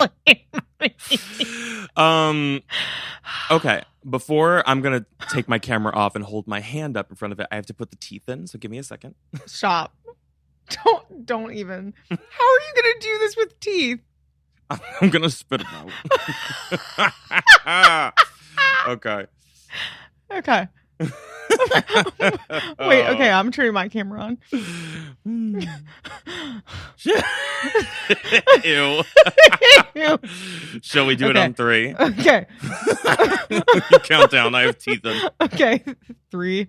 Okay. Before I'm gonna take my camera off and hold my hand up in front of it, I have to put the teeth in. So give me a second. Stop. Don't even. How are you gonna do this with teeth? I'm gonna spit them out. Okay. Okay. Wait, okay, I'm turning my camera on. Ew. Ew. Shall we do it on 3? Okay. You count down. I have teeth in. Okay. 3,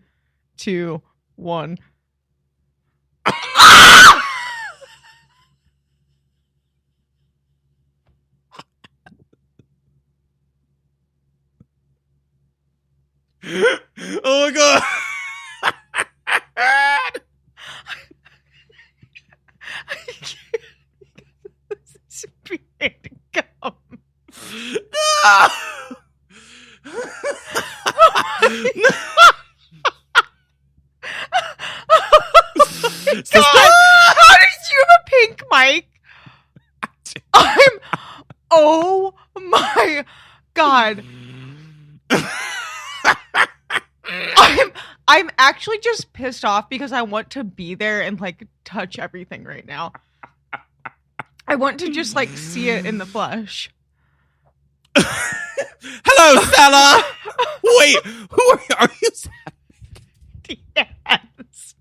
2, 1. Oh my god. This is being gum. No. God, how did you have a pink mic? Oh my god. I'm actually just pissed off because I want to be there and like touch everything right now. I want to just like see it in the flesh. Hello, Stella. Wait, who are you? Yes.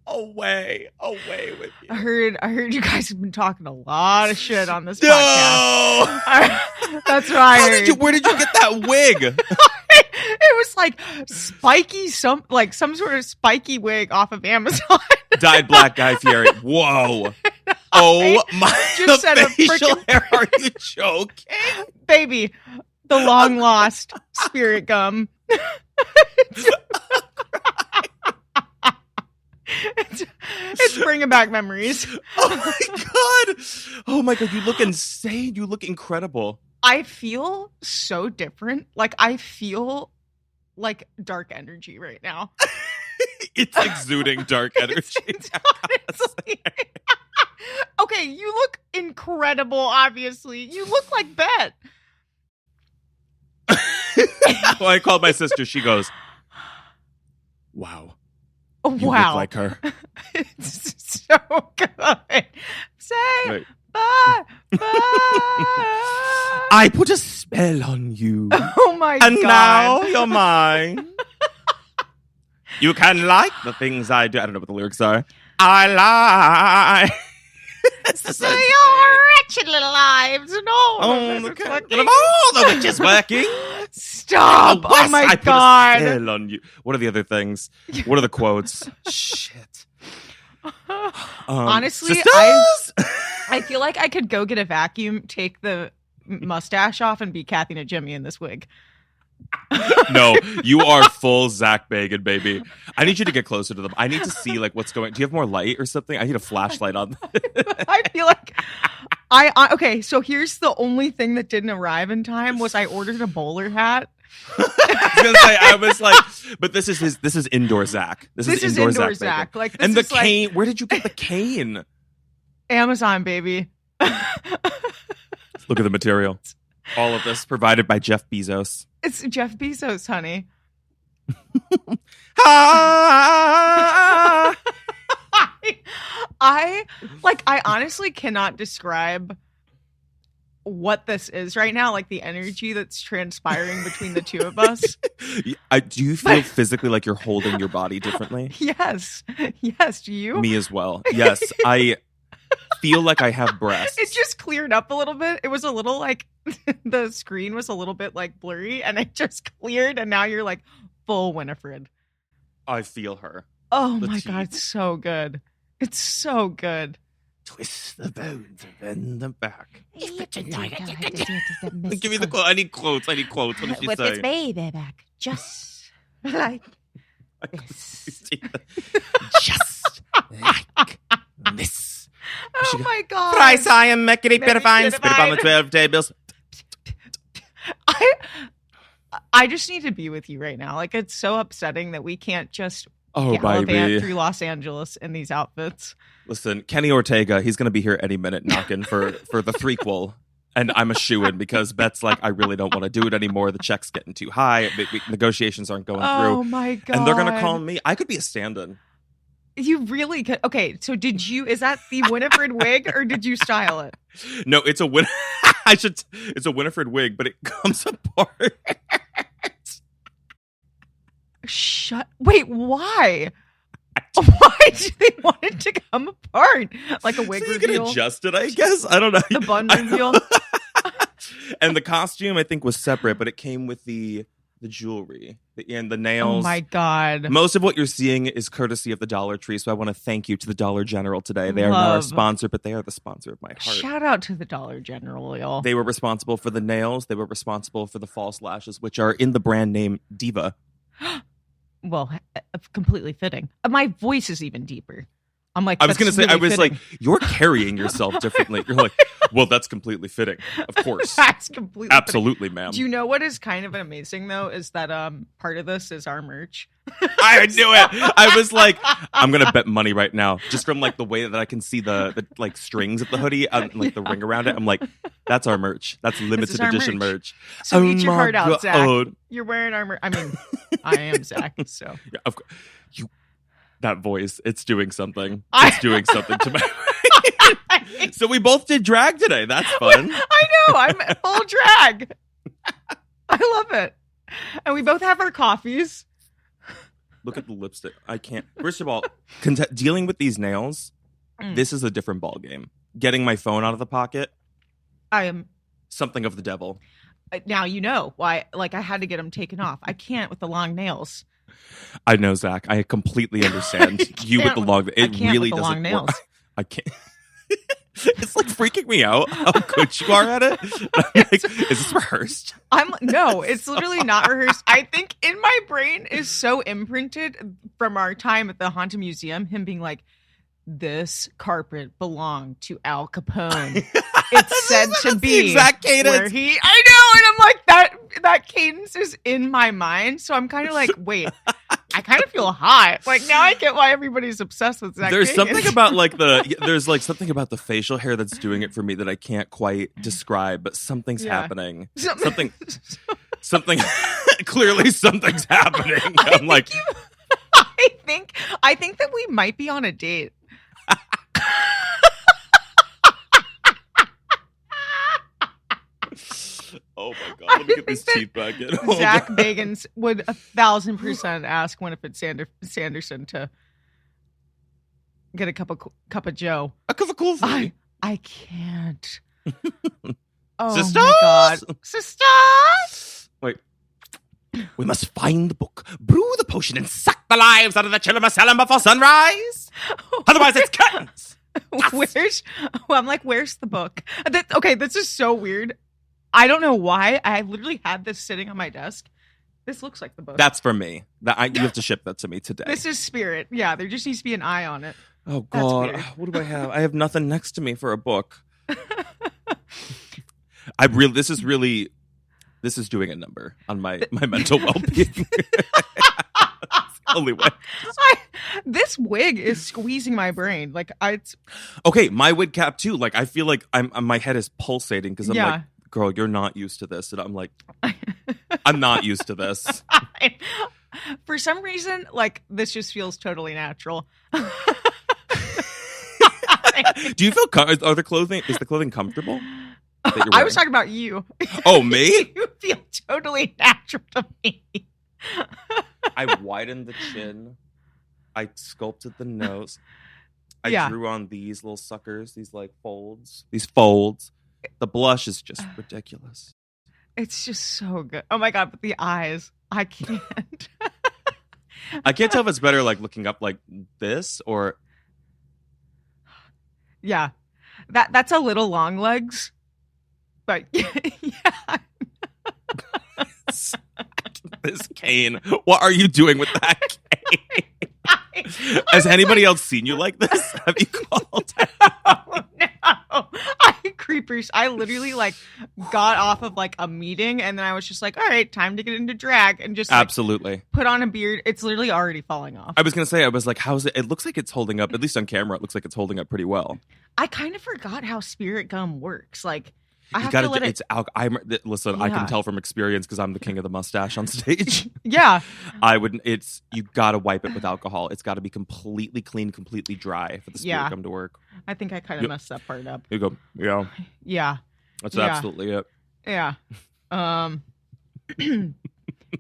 Away with you. I heard you guys have been talking a lot of shit on this No! podcast. That's what I heard. Where did you get that wig? It was like spiky, some sort of spiky wig off of Amazon. Dyed black Guy Fieri. Whoa. Oh my. Just said a facial freaking hair. Are you joking? Baby, the long lost spirit gum. It's bringing back memories. Oh my god, you look insane. You look incredible. I feel so different. Like I feel like dark energy right now. It's exuding dark energy. Honestly. Okay, you look incredible, obviously. You look like Bet. Well, I called my sister. She goes, wow. You Wow. look like her. It's so good. Say bye. I put a spell on you. Oh my and god. now you're mine. You can like the things I do. I don't know what the lyrics are. I lie. So your wretched little lives and all. Oh, the candle of all the witches working. Stop. Oh my I god. put a spell on you. What are the other things? What are the quotes? Shit. Honestly, sisters? I feel like I could go get a vacuum, take the mustache off, and be Kathy Najimy in this wig. No, you are full Zach Bagan, baby. I need you to get closer to them. I need to see like what's going. Do you have more light or something? I need a flashlight on. I feel like okay. So here's the only thing that didn't arrive in time was I ordered a bowler hat. I was like, but this is indoor Zach. This is indoor Zach. Like, this and the is cane. Where did you get the cane? Amazon, baby. Look at the material. All of this provided by Jeff Bezos. It's Jeff Bezos, honey. I honestly cannot describe what this is right now, like the energy that's transpiring between the two of us. Do you feel physically like you're holding your body differently? Yes, do you? Me as well. Yes, I feel like I have breasts. It just cleared up a little bit. It was a little like the screen was a little bit like blurry, and it just cleared, and now you're like full Winifred. I feel her. Oh my god, it's so good. It's so good. Twist the bones and bend them back. Give me the quote. I need quotes. What does she With say? its baby back, just like this. Just like this. Oh my god. Thrice I am Mercury Purifying, spit upon the 12 tables. I just need to be with you right now. Like, it's so upsetting that we can't just Oh, gallivant baby. through Los Angeles in these outfits. Listen, Kenny Ortega, he's going to be here any minute knocking for the threequel. And I'm a shoo-in because Bet's like, I really don't want to do it anymore. The check's getting too high. Negotiations aren't going Oh through. my God. And they're going to call me. I could be a stand-in. You really could. Okay, so is that the Winifred wig or did you style it? No, it's a it's a Winifred wig, but it comes apart. Wait, why? Why do they want it to come apart? Like a wig So you reveal? can adjust it, I guess. I don't know. The bun reveal? And the costume, I think, was separate, but it came with the jewelry and the nails. Oh my God. Most of what you're seeing is courtesy of the Dollar Tree, so I want to thank you to the Dollar General today. They are not our sponsor, but they are the sponsor of my heart. Shout out to the Dollar General, y'all. They were responsible for the nails. They were responsible for the false lashes, which are in the brand name Diva. Well, completely fitting. My voice is even deeper. I'm like, I was going to say, really I was fitting. like, you're carrying yourself differently. You're like, well, that's completely fitting. Of course. That's completely fitting. Absolutely, ma'am. Do you know what is kind of amazing though? Is that part of this is our merch. I knew it. I was like, I'm gonna bet money right now, just from like the way that I can see the like strings of the hoodie and like the ring around it. I'm like, that's our merch. That's limited our edition merch. So Oh eat your my heart out, Zach. God. You're wearing our merch. I mean, I am Zach. So Yeah, of course. That voice, it's doing something. I- It's doing something to my. So we both did drag today. That's fun. I know. I'm full drag. I love it. And we both have our coffees. Look at the lipstick. I can't. First of all, dealing with these nails, this is a different ball game. Getting my phone out of the pocket, I am. something of the devil. Now you know why. Like I had to get them taken off. I can't with the long nails. I know, Zach. I completely understand you with the long. It can't really with the doesn't long nails. work. I can't. It's like freaking me out how good you are at it. I'm like, is this rehearsed? No, it's literally not rehearsed. I think in my brain is so imprinted from our time at the Haunted Museum, him being like, this carpet belonged to Al Capone. It's said to That's be the exact cadence. where he. I know, and I'm like that cadence is in my mind. So I'm kind of like, wait, I kind of feel hot. Like now I get why everybody's obsessed with Zach. There's Bagans. something about there's like something about the facial hair that's doing it for me that I can't quite describe, but something's happening. Something. Clearly, something's happening. I'm like, I think that we might be on a date. oh my god, let me get this teeth back in. Hold Zach on. Bagans would 1,000% ask Winifred Sanderson to get a cup of Joe. A cup of cool thing. I can't. Oh Sisters! my god, sisters! Wait. We must find the book, brew the potion, and suck the lives out of the children of Salem before sunrise. Otherwise, it's curtains. Where's the book? Okay, this is so weird. I don't know why. I literally had this sitting on my desk. This looks like the book. That's for me. You have to ship that to me today. This is Spirit. Yeah, there just needs to be an eye on it. Oh That's god, weird. what do I have? I have nothing next to me for a book. This is doing a number on my mental well-being. It's the only way. This wig is squeezing my brain. Like Okay, my wig cap too. Like I feel like my head is pulsating because I'm like, girl, you're not used to this, and I'm like, I'm not used to this. For some reason, like this just feels totally natural. Do you feel? Is the clothing comfortable? That you're I was wearing? talking about you. Oh, me? You feel totally natural to me. I widened the chin. I sculpted the nose. I drew on these little suckers, these like folds. These folds. The blush is just ridiculous. It's just so good. Oh my god, but the eyes. I can't. I can't tell if it's better like looking up like this or Yeah. That's a little long legs. But yeah. this cane. What are you doing with that cane? Has anybody else seen you like this? Have you called? Oh, no. I creepers. I literally like got off of like a meeting and then I was just like, all right, time to get into drag and just like, absolutely put on a beard. It's literally already falling off. I was gonna say, I was like, how's it? It looks like it's holding up, at least on camera. It looks like it's holding up pretty well. I kind of forgot how spirit gum works. Like, I You have gotta, to let it. it's listen, I Yeah. can tell from experience because I'm the king of the mustache on stage. Yeah, You gotta wipe it with alcohol. It's gotta be completely clean, completely dry for the spirit Yeah. come to work. I think I kind of messed that part up. You go, yeah, Yeah, that's Yeah. absolutely it. yeah. But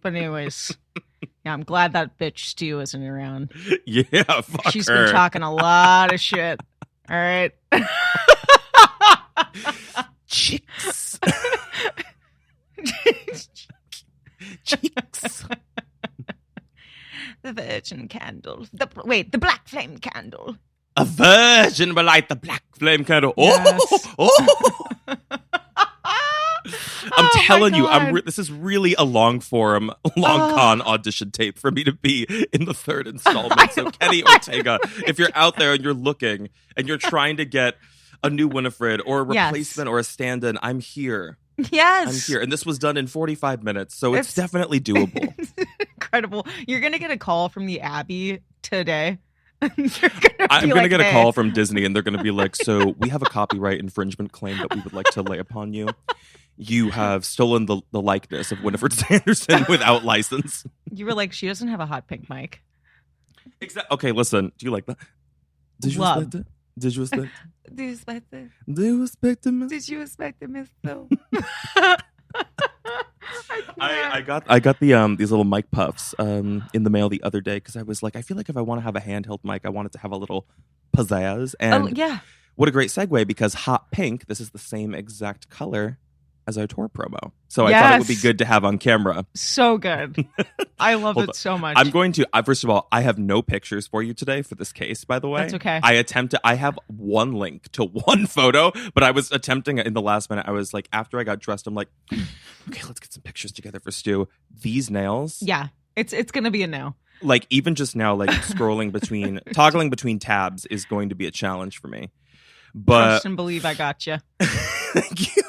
anyways, yeah, I'm glad that bitch Stu isn't around. Yeah, fuck She's her. been talking a lot of shit. All right. Chicks. Chicks. The virgin candle. The black flame candle. A virgin will light the black flame candle. Oh, Yes. oh. I'm Oh my telling you, God. this is really a long con audition tape for me to be in the third installment. So Kenny Ortega, if you're out there and you're looking and you're trying to get a new Winifred or a Yes. replacement or a stand-in, I'm here. Yes. I'm here. And this was done in 45 minutes, so it's It's- definitely doable. Incredible. You're going to get a call from the Abbey today. I'm going to get a "Hey." call from Disney and they're going to be like, so we have a copyright infringement claim that we would like to lay upon you. You have stolen the likeness of Winifred Sanderson without license. You were like, she doesn't have a hot pink mic. Okay, listen. Do you like that? Did you Love. respect it? Did you respect it? Do you expect it? Do you respect it, miss? Did you expect it, Miss Phil? I got the these little mic puffs in the mail the other day because I was like, I feel like if I want to have a handheld mic, I want it to have a little pizzazz. And Oh, yeah. what a great segue, because hot pink, this is the same exact color as our tour promo. So I thought it would be Yes. good to have on camera. So good. I love Hold it so much. I'm going to, first of all, I have no pictures for you today for this case, by the way. That's okay. I have one link to one photo, but I was attempting in the last minute. I was like, after I got dressed, I'm like, okay, let's get some pictures together for Stu. These nails, Yeah. It's going to be a no. like even just now, like toggling between tabs is going to be a challenge for me. But Trust and believe I got you. thank you.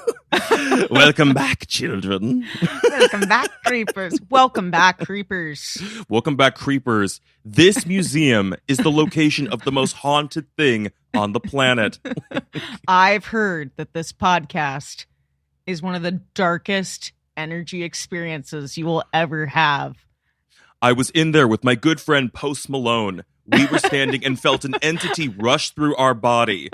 Welcome back, children. Welcome back, creepers. Welcome back, creepers. Welcome back, creepers. This museum is the location of the most haunted thing on the planet. I've heard that this podcast is one of the darkest energy experiences you will ever have. I was in there with my good friend Post Malone. We were standing and felt an entity rush through our body.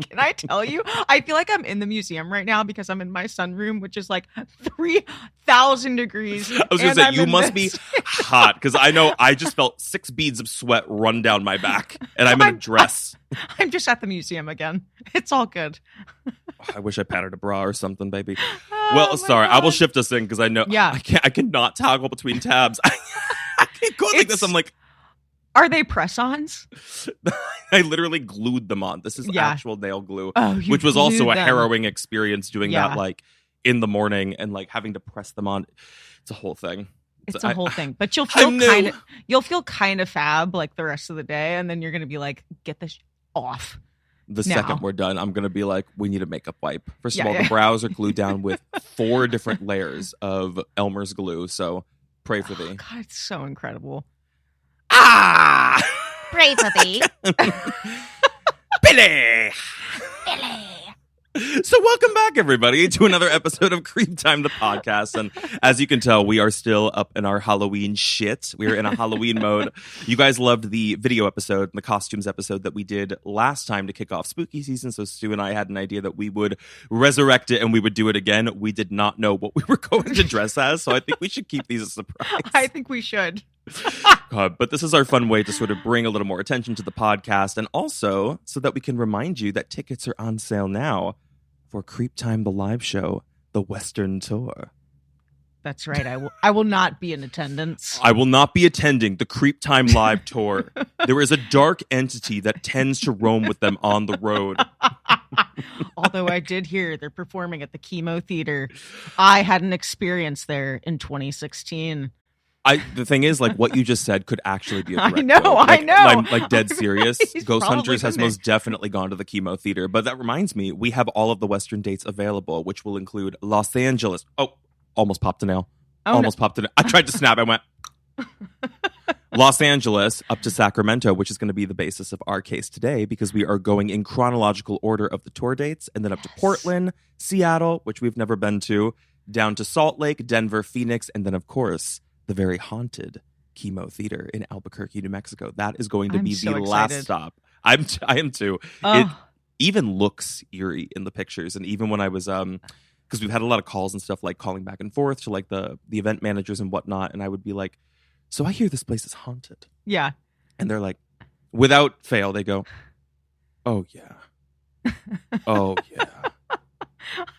Can I tell you? I feel like I'm in the museum right now because I'm in my sunroom, which is like 3,000 degrees. I was going to say, you must be hot, because I know I just felt 6 beads of sweat run down my back, and I'm in a dress. I'm just at the museum again. It's all good. I wish I padded a bra or something, baby. Oh Well, my sorry, I will God. shift us in because I know Yeah. I cannot toggle between tabs. I can't go like this. I'm like, Are they press-ons? I literally glued them on. This is Yeah. actual nail glue, Oh, you which was also glued a them. harrowing experience doing Yeah. that like in the morning and like having to press them on. It's a whole thing. It's So a whole thing, but you'll I feel knew. you'll feel kind of fab like the rest of the day, and then you're gonna be like, get this off. The No. second we're done, I'm going to be like, we need a makeup wipe. First of Yeah, all, yeah. the brows are glued down with 4 different layers of Elmer's glue. So pray for Oh, thee. God, it's so incredible. Ah! Pray for thee. Billy! Billy. So welcome back, everybody, to another episode of CreepTime, the podcast. And as you can tell, we are still up in our Halloween shit. We're in a Halloween mode. You guys loved the video episode, the costumes episode that we did last time to kick off spooky season. So Stu and I had an idea that we would resurrect it and we would do it again. We did not know what we were going to dress as, so I think we should keep these a surprise. I think we should. God, but this is our fun way to sort of bring a little more attention to the podcast, and also so that we can remind you that tickets are on sale now for CreepTime, the live show, the Western Tour. That's right. I will not be in attendance. I will not be attending the CreepTime live tour. There is a dark entity that tends to roam with them on the road. Although I did hear they're performing at the Chemo Theater. I had an experience there in 2016. The thing is, like, what you just said could actually be a direct I know, quote. I know. I'm like dead serious. He's Ghost probably Hunters has been there. most definitely gone to the chemo theater. But that reminds me, we have all of the Western dates available, which will include Los Angeles. Oh, almost popped a nail. Popped a nail. I tried to snap. I went. Los Angeles up to Sacramento, which is going to be the basis of our case today because we are going in chronological order of the tour dates, and then up to Portland, Seattle, which we've never been to, down to Salt Lake, Denver, Phoenix, and then, of course, the very haunted Chemo Theater in Albuquerque, New Mexico. That is going to be so the excited. last stop. I am too. It even looks eerie in the pictures, and even when I was because we've had a lot of calls and stuff, like calling back and forth to like the event managers and whatnot, and I would be like, so I hear this place is haunted. Yeah. And they're like, without fail, they go, oh, yeah. Oh, yeah.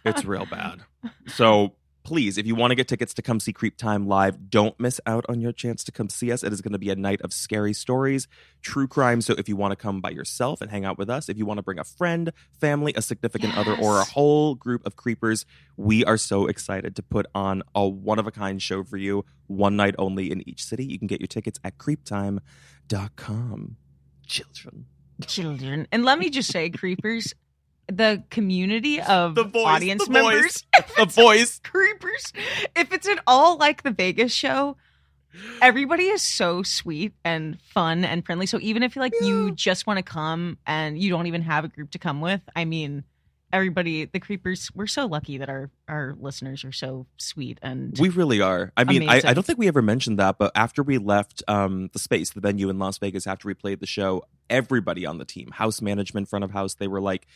It's real bad. So please, if you want to get tickets to come see CreepTime live, don't miss out on your chance to come see us. It is going to be a night of scary stories, true crime. So if you want to come by yourself and hang out with us, if you want to bring a friend, family, a significant other, or a whole group of creepers, we are so excited to put on a one-of-a-kind show for you, one night only in each city. You can get your tickets at creeptime.com. Children. And let me just say, creepers, the community of audience the members, the voice, creepers, if it's at all like the Vegas show, everybody is so sweet and fun and friendly. So even if you just want to come and you don't even have a group to come with, I mean, everybody, the creepers, we're so lucky that our listeners are so sweet, and we really are. I mean, I amazing. don't think we ever mentioned that, but after we left the space, the venue in Las Vegas, after we played the show, everybody on the team, house management, front of house, they were like,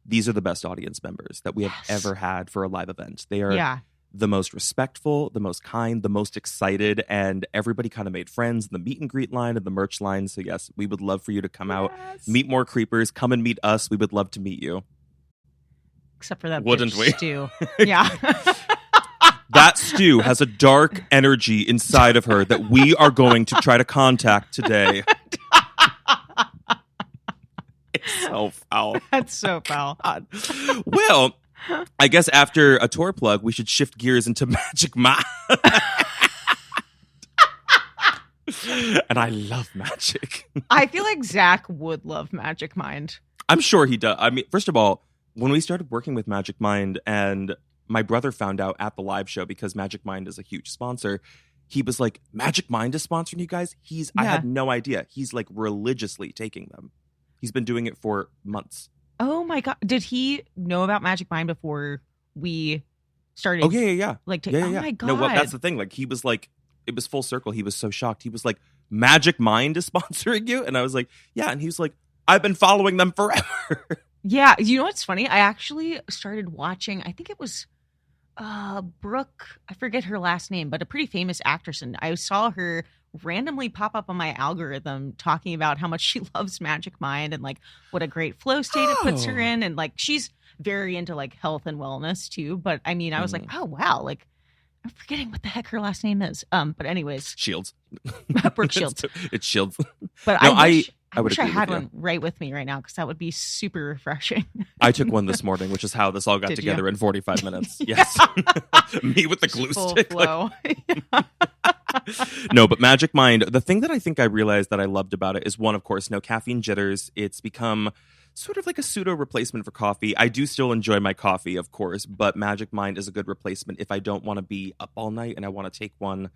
these are the best audience members that we have ever had for a live event. They are the most respectful, the most kind, the most excited, and everybody kind of made friends in the meet and greet line and the merch line. So yes, we would love for you to come out, meet more creepers, come and meet us. We would love to meet you. Except for that Wouldn't we? stew. Yeah. That stew has a dark energy inside of her that we are going to try to contact today. It's so foul. That's so foul. Well, I guess after a tour plug, we should shift gears into Magic Mind. And I love magic. I feel like Zach would love Magic Mind. I'm sure he does. I mean, first of all, when we started working with Magic Mind and my brother found out at the live show, because Magic Mind is a huge sponsor, he was like, Magic Mind is sponsoring you guys? I had no idea. He's like religiously taking them. He's been doing it for months. Oh my God. Did he know about Magic Mind before we started? Oh, yeah. Oh my God. No, well, that's the thing. Like, he was like, it was full circle. He was so shocked. He was like, Magic Mind is sponsoring you? And I was like, yeah. And he was like, I've been following them forever. Yeah. You know what's funny? I actually started watching, I think it was Brooke, I forget her last name, but a pretty famous actress. And I saw her randomly pop up on my algorithm talking about how much she loves Magic Mind and like what a great flow state it puts her in. And like, she's very into like health and wellness too. But I mean, I was like, oh wow, like I'm forgetting what the heck her last name is. But anyways, Shields. Brooke Shields. It's Shields. But no, I wish I had one right with me right now, because that would be super refreshing. I took one this morning, which is how this all got together in 45 minutes. Yes. Me with the glue full stick. Flow. No, but Magic Mind, the thing that I think I realized that I loved about it is, one, of course, no caffeine jitters. It's become sort of like a pseudo replacement for coffee. I do still enjoy my coffee, of course, but Magic Mind is a good replacement if I don't want to be up all night and I want to take one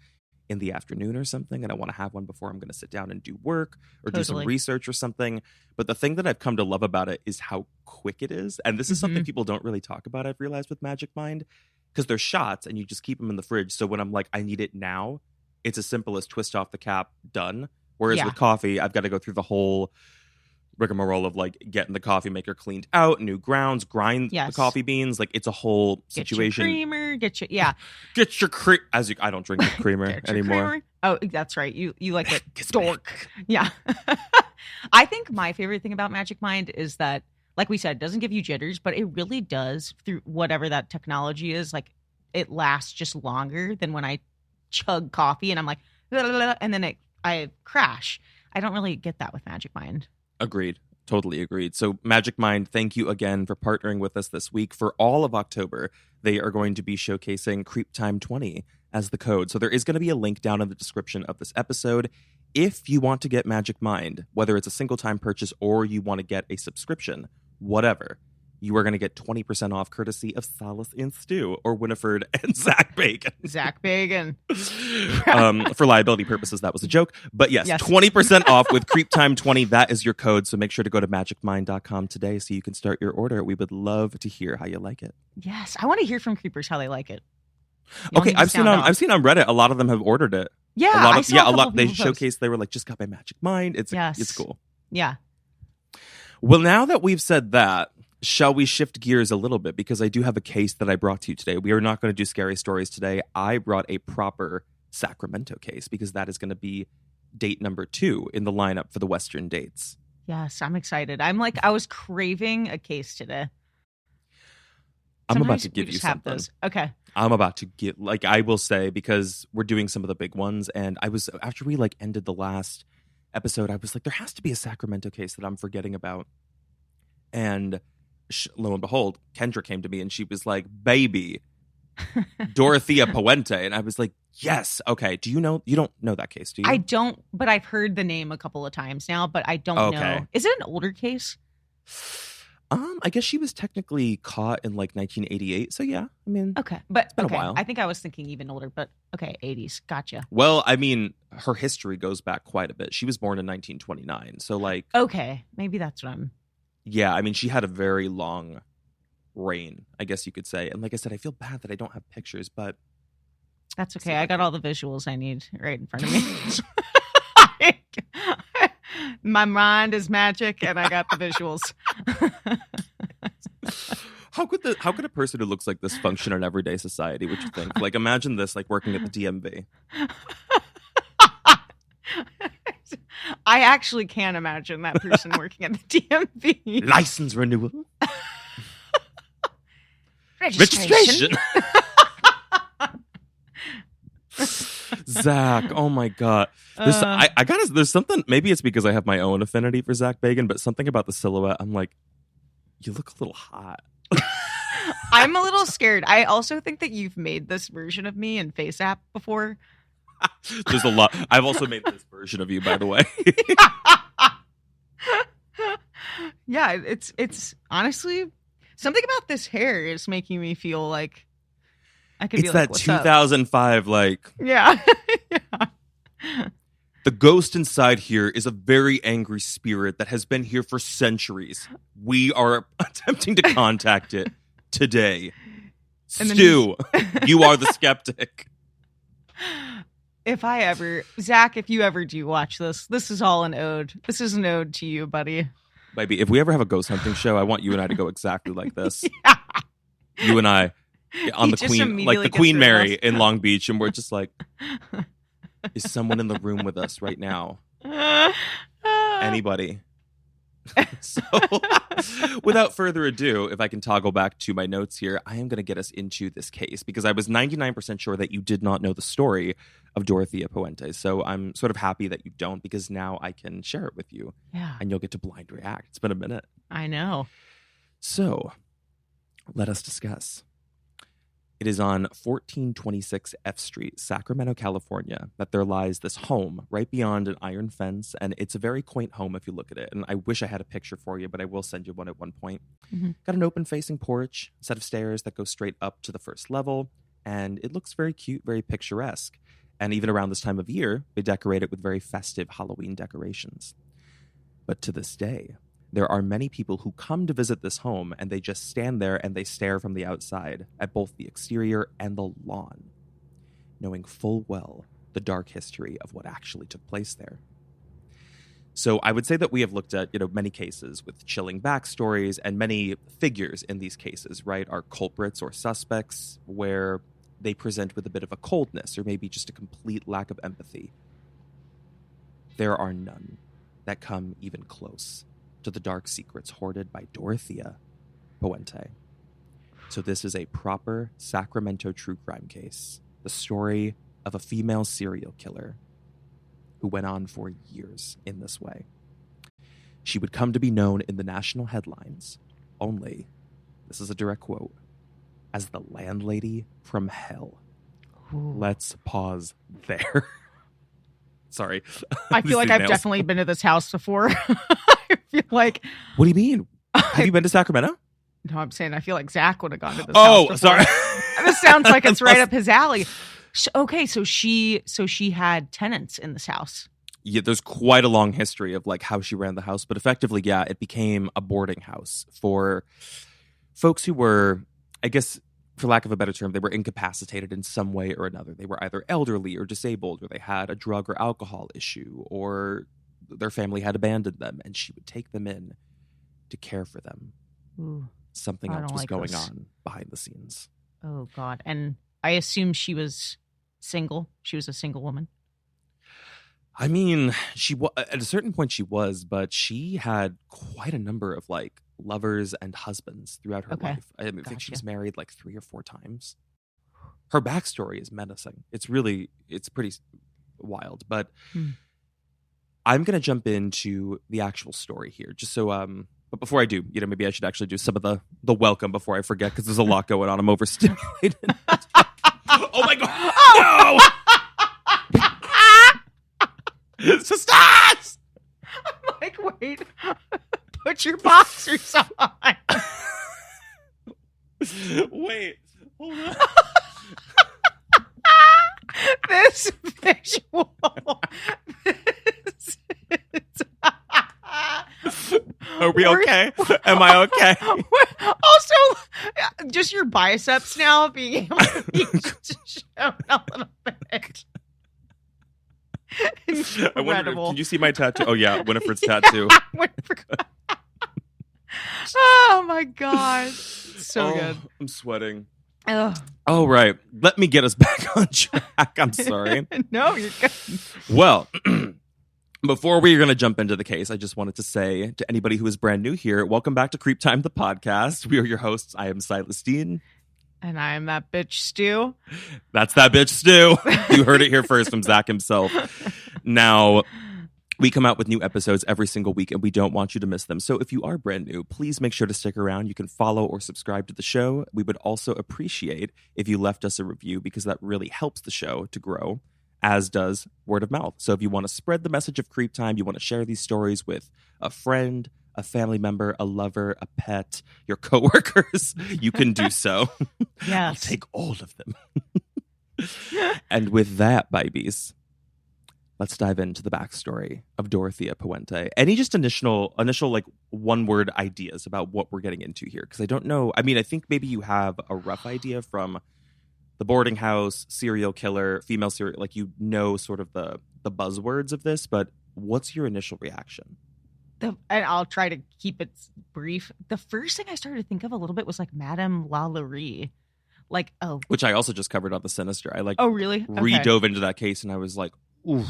in the afternoon or something, and I want to have one before I'm going to sit down and do work or do some research or something. But the thing that I've come to love about it is how quick it is. And this is something people don't really talk about, I've realized, with Magic Mind, because they're shots and you just keep them in the fridge. So when I'm like, I need it now, it's as simple as twist off the cap, done. Whereas with coffee, I've got to go through the whole rigmarole of like getting the coffee maker cleaned out, new grounds, grind the coffee beans. Like, it's a whole situation. Get your creamer, get your cream. I don't drink the creamer anymore. Creamer. Oh, that's right. You like it. Dork. Yeah. I think my favorite thing about Magic Mind is that, like we said, it doesn't give you jitters, but it really does, through whatever that technology is. Like, it lasts just longer than when I chug coffee and I'm like, and then I crash. I don't really get that with Magic Mind. Agreed. Totally agreed. So Magic Mind, thank you again for partnering with us this week. For all of October, they are going to be showcasing CreepTime 20 as the code. So there is going to be a link down in the description of this episode. If you want to get Magic Mind, whether it's a single time purchase or you want to get a subscription, whatever, you are going to get 20% off courtesy of Silas and Stu, or Winifred and Zach Bacon. Zach Bacon. For liability purposes, that was a joke. But yes, 20% off with CreepTime 20. That is your code. So make sure to go to magicmind.com today so you can start your order. We would love to hear how you like it. Yes. I want to hear from creepers how they like it. Okay, I've seen on Reddit, a lot of them have ordered it. Yeah, a lot. They showcased, they were like, just got my Magic Mind. It's cool. Yeah. Well, now that we've said that, shall we shift gears a little bit? Because I do have a case that I brought to you today. We are not going to do scary stories today. I brought a proper Sacramento case because that is going to be date number 2 in the lineup for the Western dates. Yes, I'm excited. I was craving a case today. I'm about to give you something. Okay. I'm about to get, I will say, because we're doing some of the big ones, and after we ended the last episode, I was like, there has to be a Sacramento case that I'm forgetting about. And lo and behold, Kendra came to me and she was like, baby, Dorothea Puente. And I was like, yes. Okay. You don't know that case, do you? I don't, but I've heard the name a couple of times now, but I don't know. Is it an older case? I guess she was technically caught in 1988. So yeah, I mean, okay, but it's been a while. I think I was thinking even older, but okay, 80s. Gotcha. Well, I mean, her history goes back quite a bit. She was born in 1929. So okay, maybe that's what I'm. Yeah, I mean, she had a very long reign, I guess you could say. And like I said, I feel bad that I don't have pictures, but that's okay. I got all the visuals I need right in front of me. My mind is magic, and I got the visuals. How could a person who looks like this function in everyday society? Would you think? Imagine this, working at the DMV. I actually can imagine that person working at the DMV. License renewal. Registration. Zach, oh my god. There's something, maybe it's because I have my own affinity for Zach Bacon, but something about the silhouette, I'm like, you look a little hot. I'm a little scared. I also think that you've made this version of me in FaceApp before. There's a lot. I've also made this version of you, by the way. Yeah, it's honestly something about this hair is making me feel like I could be like, that 2005 yeah. The ghost inside here is a very angry spirit that has been here for centuries. We are attempting to contact it today. Stu, you are the skeptic. Zach, if you ever do watch this is all an ode. This is an ode to you, buddy. Baby, if we ever have a ghost hunting show, I want you and I to go exactly like this. Yeah. You and I on the Queen, the Queen Mary in Long Beach, and we're just like, is someone in the room with us right now? Anybody? So, without further ado, if I can toggle back to my notes here, I am going to get us into this case because I was 99% sure that you did not know the story of Dorothea Puente. So I'm sort of happy that you don't, because now I can share it with you. Yeah. And you'll get to blind react. It's been a minute. I know. So let us discuss. It is on 1426 F Street, Sacramento, California, that there lies this home right beyond an iron fence. And it's a very quaint home if you look at it. And I wish I had a picture for you, but I will send you one at one point. Mm-hmm. Got an open facing porch, a set of stairs that go straight up to the first level. And it looks very cute, very picturesque. And even around this time of year, they decorate it with very festive Halloween decorations. But to this day, there are many people who come to visit this home and they just stand there and they stare from the outside at both the exterior and the lawn, knowing full well the dark history of what actually took place there. So I would say that we have looked at, many cases with chilling backstories, and many figures in these cases, right, are culprits or suspects where they present with a bit of a coldness or maybe just a complete lack of empathy. There are none that come even close to the dark secrets hoarded by Dorothea Puente. So this is a proper Sacramento true crime case. The story of a female serial killer who went on for years in this way. She would come to be known in the national headlines only, this is a direct quote, as the landlady from hell. Let's pause there. Sorry. I feel like I've definitely been to this house before. I feel like. What do you mean? Have you been to Sacramento? No, I'm saying I feel like Zach would have gone to this house before. Sorry. This sounds like it's right up his alley. Okay, so she had tenants in this house. Yeah, there's quite a long history of like how she ran the house, but effectively, yeah, it became a boarding house for folks who were, I guess, for lack of a better term, they were incapacitated in some way or another. They were either elderly or disabled, or they had a drug or alcohol issue, or their family had abandoned them, and she would take them in to care for them. Ooh, something else was going on behind the scenes. Oh, God. And I assume she was single. She was a single woman. I mean, at a certain point she was, but she had quite a number of like lovers and husbands throughout her life. I think she was married like 3 or 4 times. Her backstory is menacing. It's pretty wild. But I'm going to jump into the actual story here, just so but before I do, maybe I should actually do some of the welcome before I forget, because there's a lot going on. I'm overstimulated. Oh my God! No! Sisters! I'm like, wait, put your boxers on. Wait, hold on. This visual. Are we okay? Am I okay? Also, just your biceps now being able to be shown a little bit. I wonder, can you see my tattoo? Oh yeah, Winifred's tattoo. Oh my God, so good. I'm sweating. Ugh. Oh right, let me get us back on track. I'm sorry. No, you're good. Well, before we're going to jump into the case, I just wanted to say to anybody who is brand new here, welcome back to CreepTime, the podcast. We are your hosts. I am Silas Dean. And I am that bitch Stu. That's that bitch Stu. You heard it here first from Zach himself. Now, we come out with new episodes every single week, and we don't want you to miss them. So if you are brand new, please make sure to stick around. You can follow or subscribe to the show. We would also appreciate if you left us a review, because that really helps the show to grow, as does word of mouth. So if you want to spread the message of Creep Time, you want to share these stories with a friend, a family member, a lover, a pet, your coworkers, you can do so. Yes. I'll take all of them. And with that, babies, let's dive into the backstory of Dorothea Puente. Any just initial like one-word ideas about what we're getting into here? Because I don't know. I mean, I think maybe you have a rough idea from the boarding house, serial killer, female serial, like sort of the buzzwords of this, but what's your initial reaction? And I'll try to keep it brief. The first thing I started to think of a little bit was like Madame Lalaurie. Like, which I also just covered on the Sinister. I really? Re-dove into that case, and I was like, ooh,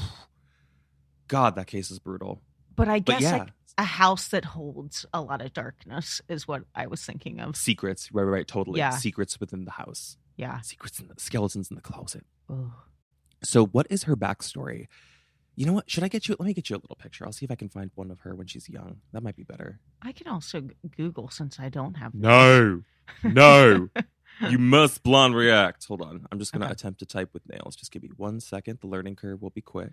God, that case is brutal. But I guess like a house that holds a lot of darkness is what I was thinking of. Secrets, right, totally. Yeah. Secrets within the house. Yeah. Secrets in the skeletons in the closet. Ugh. So what is her backstory? You know what? Let me get you a little picture. I'll see if I can find one of her when she's young. That might be better. I can also Google, since I don't have No. You must blonde react. Hold on. I'm just going to attempt to type with nails. Just give me 1 second. The learning curve will be quick.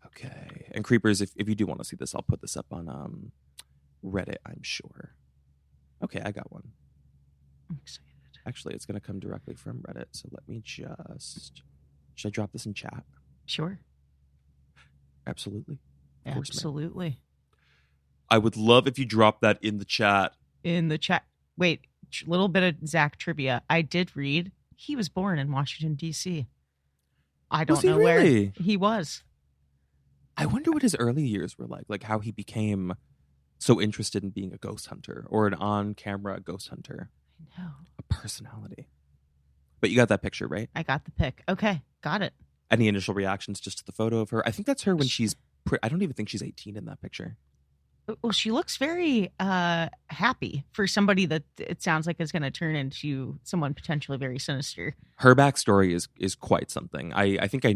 Okay. And creepers, if you do want to see this, I'll put this up on Reddit, I'm sure. Okay, I got one. I'm excited. Actually, it's going to come directly from Reddit. So let me just... Should I drop this in chat? Sure. Absolutely. Absolutely. I would love if you drop that in the chat. Wait, little bit of Zach trivia. I did read he was born in Washington, D.C. I don't know where he was. I wonder what his early years were like how he became so interested in being a ghost hunter or an on-camera ghost hunter. I know. A personality. But you got that picture, right? I got the pic. Okay, got it. Any initial reactions just to the photo of her? I think that's her when she's... I don't even think she's 18 in that picture. Well, she looks very happy for somebody that it sounds like is going to turn into someone potentially very sinister. Her backstory is quite something. I think I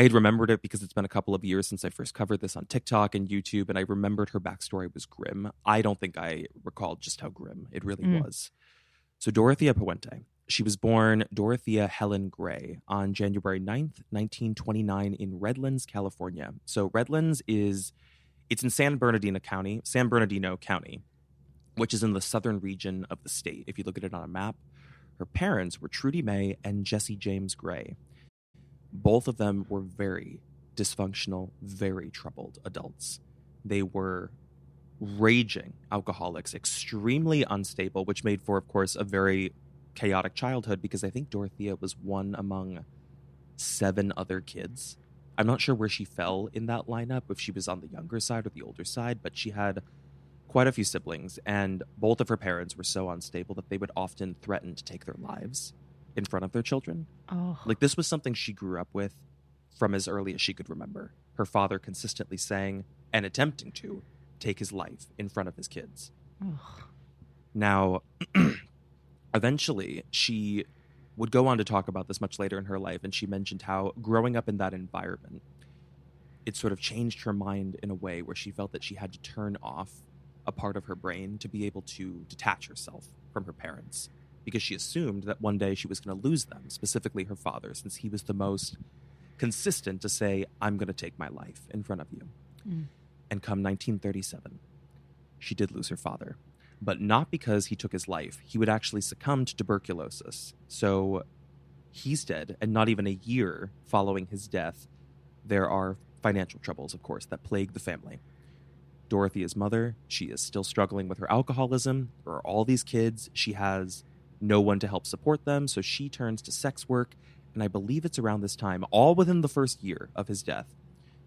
had remembered it because it's been a couple of years since I first covered this on TikTok and YouTube, and I remembered her backstory was grim. I don't think I recalled just how grim it really was. So Dorothea Puente She was born Dorothea Helen Gray on January 9th, 1929 in Redlands, California. So Redlands it's in San Bernardino County, which is in the southern region of the state. If you look at it on a map, her parents were Trudy May and Jesse James Gray. Both of them were very dysfunctional, very troubled adults. They were raging alcoholics, extremely unstable, which made for, of course, a very chaotic childhood because I think Dorothea was one among 7 other kids. I'm not sure where she fell in that lineup, if she was on the younger side or the older side, but she had quite a few siblings, and both of her parents were so unstable that they would often threaten to take their lives in front of their children. Oh. Like, this was something she grew up with from as early as she could remember. Her father consistently saying and attempting to take his life in front of his kids. Ugh. Now, eventually, she would go on to talk about this much later in her life, and she mentioned how growing up in that environment, it sort of changed her mind in a way where she felt that she had to turn off a part of her brain to be able to detach herself from her parents, because she assumed that one day she was going to lose them, specifically her father, since he was the most consistent to say, I'm going to take my life in front of you. And come 1937, she did lose her father, but not because he took his life. He would actually succumb to tuberculosis. So he's dead, and not even a year following his death, there are financial troubles, of course, that plague the family. Dorothea's mother, she is still struggling with her alcoholism. There are all these kids. She has no one to help support them, so she turns to sex work. And I believe it's around this time, all within the first year of his death,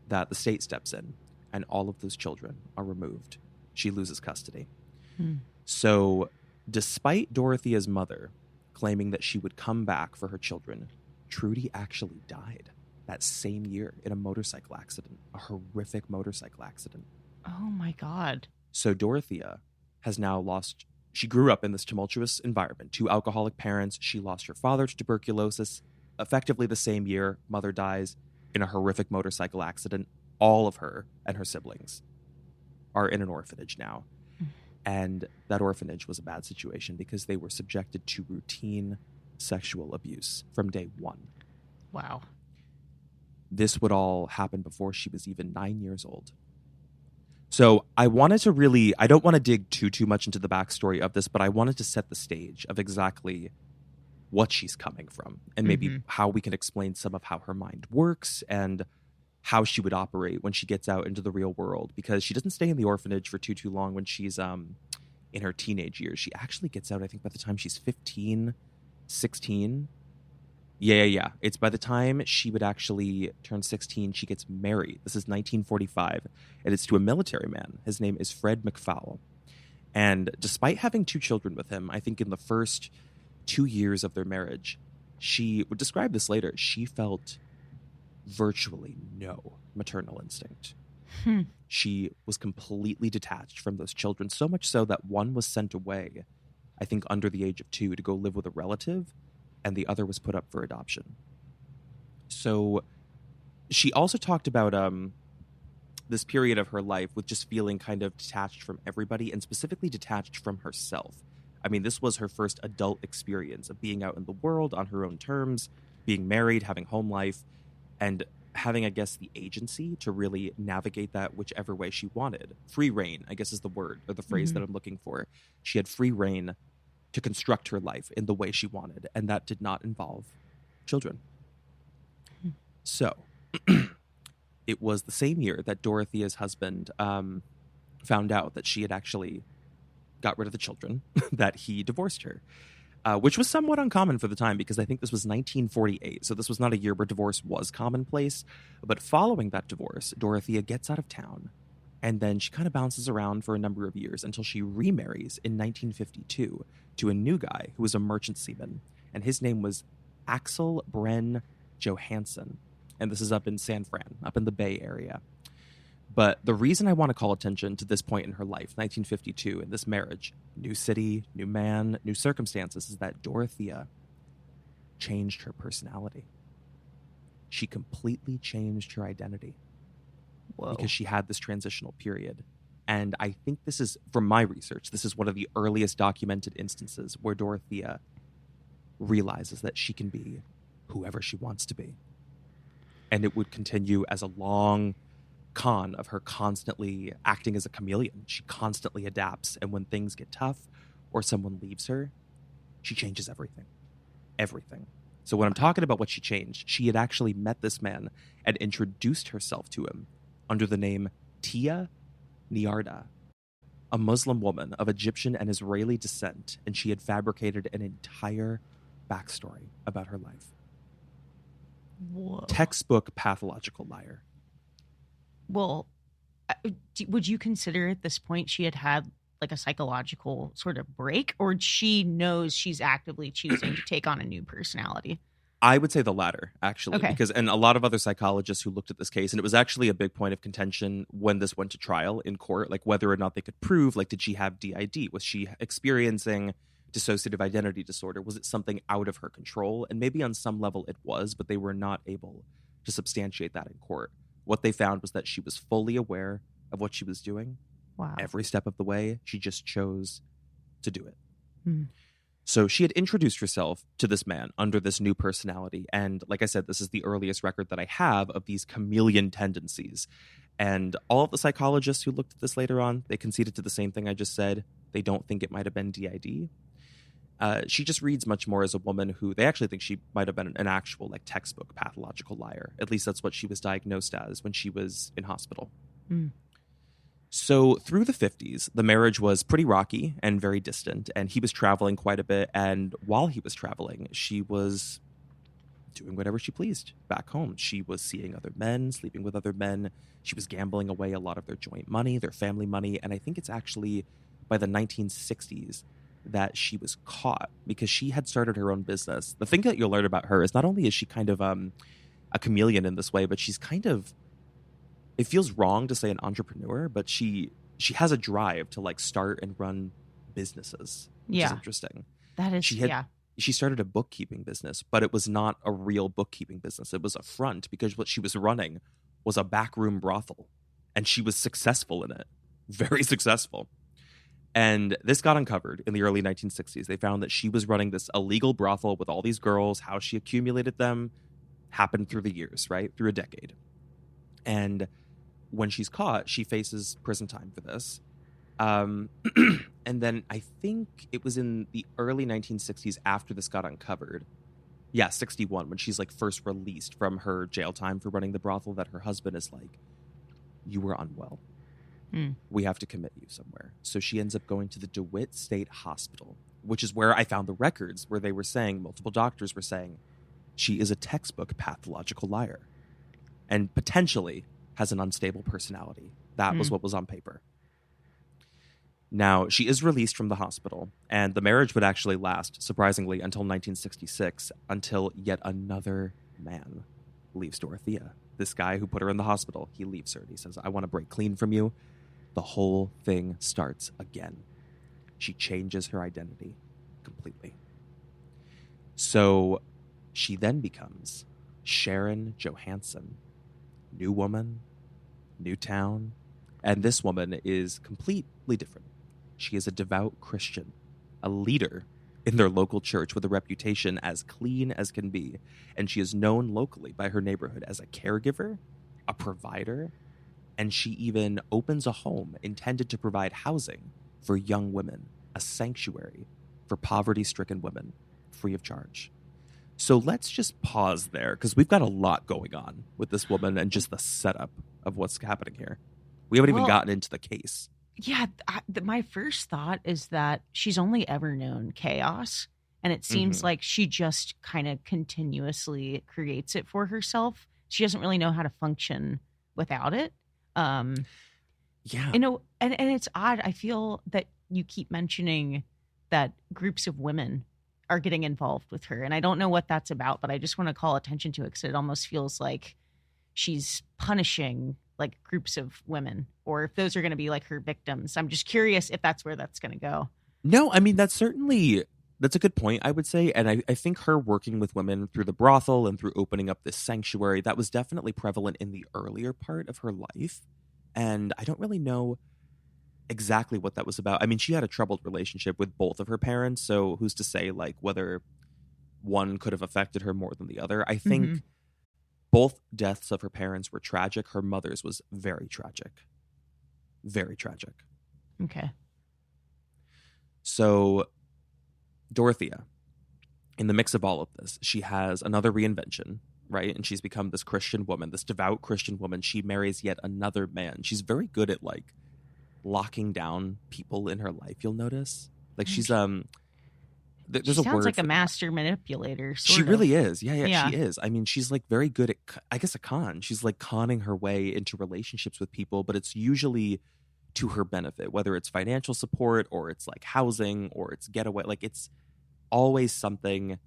that the state steps in and all of those children are removed. She loses custody. So despite Dorothea's mother claiming that she would come back for her children, Trudy actually died that same year in a motorcycle accident, a horrific motorcycle accident. Oh my God. So Dorothea has now lost, she grew up in this tumultuous environment, 2 alcoholic parents. She lost her father to tuberculosis. Effectively the same year, mother dies in a horrific motorcycle accident. All of her and her siblings are in an orphanage now. And that orphanage was a bad situation because they were subjected to routine sexual abuse from day 1. Wow. This would all happen before she was even 9 years old. So I wanted to really, I don't want to dig too much into the backstory of this, but I wanted to set the stage of exactly what she's coming from and maybe how we can explain some of how her mind works and how she would operate when she gets out into the real world, because she doesn't stay in the orphanage for too long when she's in her teenage years. She actually gets out, I think, by the time she's 15, 16. Yeah. It's by the time she would actually turn 16, she gets married. This is 1945, and it's to a military man. His name is Fred McFowle. And despite having 2 children with him, I think in the first 2 years of their marriage, she would describe this later, she felt virtually no maternal instinct. She was completely detached from those children, so much so that one was sent away, I think under the age of 2, to go live with a relative, and the other was put up for adoption. So she also talked about this period of her life with just feeling kind of detached from everybody, and specifically detached from herself. I mean, this was her first adult experience of being out in the world on her own terms, being married, having home life, and having, I guess, the agency to really navigate that whichever way she wanted. Free reign, I guess, is the word or the phrase that I'm looking for. She had free reign to construct her life in the way she wanted, and that did not involve children. So it was the same year that Dorothea's husband found out that she had actually got rid of the children, that he divorced her. Which was somewhat uncommon for the time, because I think this was 1948, so this was not a year where divorce was commonplace. But following that divorce, Dorothea gets out of town, and then she kind of bounces around for a number of years until she remarries in 1952 to a new guy who was a merchant seaman, and his name was Axel Bren Johansson, and this is up in San Fran, up in the Bay Area. But the reason I want to call attention to this point in her life, 1952, in this marriage, new city, new man, new circumstances, is that Dorothea changed her personality. She completely changed her identity. Whoa. Because she had this transitional period. And I think this is, from my research, this is one of the earliest documented instances where Dorothea realizes that she can be whoever she wants to be. And it would continue as a long con of her constantly acting as a chameleon. She constantly adapts, and when things get tough or someone leaves her, she changes everything. Everything. So when I'm talking about what she changed, she had actually met this man and introduced herself to him under the name Tia Niarda, a Muslim woman of Egyptian and Israeli descent, and she had fabricated an entire backstory about her life. Whoa. Textbook pathological liar. Well, would you consider at this point she had like a psychological sort of break, or she knows she's actively choosing to take on a new personality? I would say the latter, actually, Okay. because, and a lot of other psychologists who looked at this case, and it was actually a big point of contention when this went to trial in court, like whether or not they could prove, like, did she have DID? Was she experiencing dissociative identity disorder? Was it something out of her control? And maybe on some level it was, but they were not able to substantiate that in court. What they found was that she was fully aware of what she was doing. Wow. Every step of the way, she just chose to do it. Hmm. So she had introduced herself to this man under this new personality. And like I said, this is the earliest record that I have of these chameleon tendencies. And all of the psychologists who looked at this later on, they conceded to the same thing I just said. They don't think it might have been DID. She just reads much more as a woman who they actually think she might have been an actual like textbook pathological liar. At least that's what she was diagnosed as when she was in hospital. Mm. So through the 50s, the marriage was pretty rocky and very distant, and he was traveling quite a bit. And while he was traveling, she was doing whatever she pleased back home. She was seeing other men, sleeping with other men. She was gambling away a lot of their joint money, their family money. And I think it's actually by the 1960s that she was caught because she had started her own business. The thing that you'll learn about her is not only is she kind of a chameleon in this way, but she's kind of, it feels wrong to say an entrepreneur, but she has a drive to like start and run businesses, which is interesting. That is, She started a bookkeeping business, but it was not a real bookkeeping business. It was a front because what she was running was a backroom brothel, and she was successful in it, very successful. And this got uncovered in the early 1960s. They found that she was running this illegal brothel with all these girls. How she accumulated them happened through the years, right? Through a decade. And when she's caught, she faces prison time for this. And then I think it was in the early 1960s after this got uncovered. Yeah, 61, when she's like first released from her jail time for running the brothel, that her husband is like, you were unwell. We have to commit you somewhere. So she ends up going to the DeWitt State Hospital, which is where I found the records where they were saying, multiple doctors were saying, she is a textbook pathological liar and potentially has an unstable personality. That was what was on paper. Now, she is released from the hospital, and the marriage would actually last, surprisingly, until 1966, until yet another man leaves Dorothea. This guy who put her in the hospital, he leaves her. And he says, I want to break clean from you. The whole thing starts again. She changes her identity completely. So she then becomes Sharon Johansson. New woman, new town. And this woman is completely different. She is a devout Christian, a leader in their local church with a reputation as clean as can be. And she is known locally by her neighborhood as a caregiver, a provider, and she even opens a home intended to provide housing for young women, a sanctuary for poverty-stricken women, free of charge. So let's just pause there, because we've got a lot going on with this woman and just the setup of what's happening here. We haven't even gotten into the case. Yeah, my first thought is that she's only ever known chaos, and it seems like she just kind of continuously creates it for herself. She doesn't really know how to function without it. Yeah. You know, and it's odd. I feel that you keep mentioning that groups of women are getting involved with her, and I don't know what that's about, but I just want to call attention to it because it almost feels like she's punishing like groups of women, or if those are going to be like her victims. I'm just curious if that's where that's going to go. No, I mean, that's a good point, I would say. And I think her working with women through the brothel and through opening up this sanctuary, that was definitely prevalent in the earlier part of her life. And I don't really know exactly what that was about. I mean, she had a troubled relationship with both of her parents. So who's to say like whether one could have affected her more than the other. I think both deaths of her parents were tragic. Her mother's was very tragic. Very tragic. Okay. So Dorothea, in the mix of all of this, she has another reinvention, right? And she's become this Christian woman, this devout Christian woman. She marries yet another man. She's very good at like locking down people in her life, you'll notice. Like she's there's she a sounds word like a for master manipulator. she Sort really of. is. Yeah, she is. I mean, she's like very good at, I guess, a con. She's like conning her way into relationships with people, but it's usually to her benefit, whether it's financial support or it's like housing or it's getaway. Like it's always something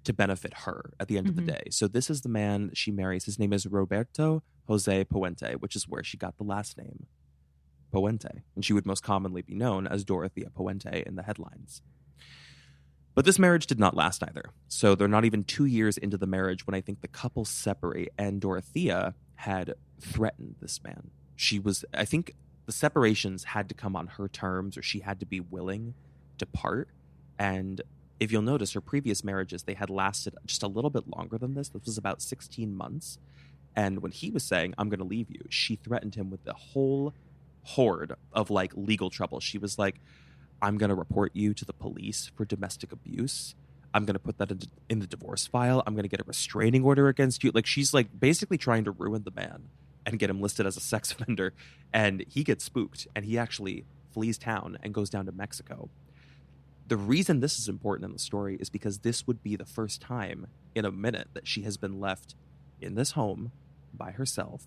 to benefit her at the end of the day. So this is the man that she marries. His name is Roberto Jose Puente, which is where she got the last name Puente. And she would most commonly be known as Dorothea Puente in the headlines. But this marriage did not last either. So they're not even 2 years into the marriage when I think the couple separate, and Dorothea had threatened this man. I think the separations had to come on her terms, or she had to be willing to part. And if you'll notice, her previous marriages, they had lasted just a little bit longer than this. This was about 16 months. And when he was saying, I'm going to leave you, she threatened him with the whole horde of like legal trouble. She was like, I'm going to report you to the police for domestic abuse. I'm going to put that in the divorce file. I'm going to get a restraining order against you. Like she's like basically trying to ruin the man and get him listed as a sex offender. And he gets spooked and he actually flees town and goes down to Mexico. The reason this is important in the story is because this would be the first time in a minute that she has been left in this home by herself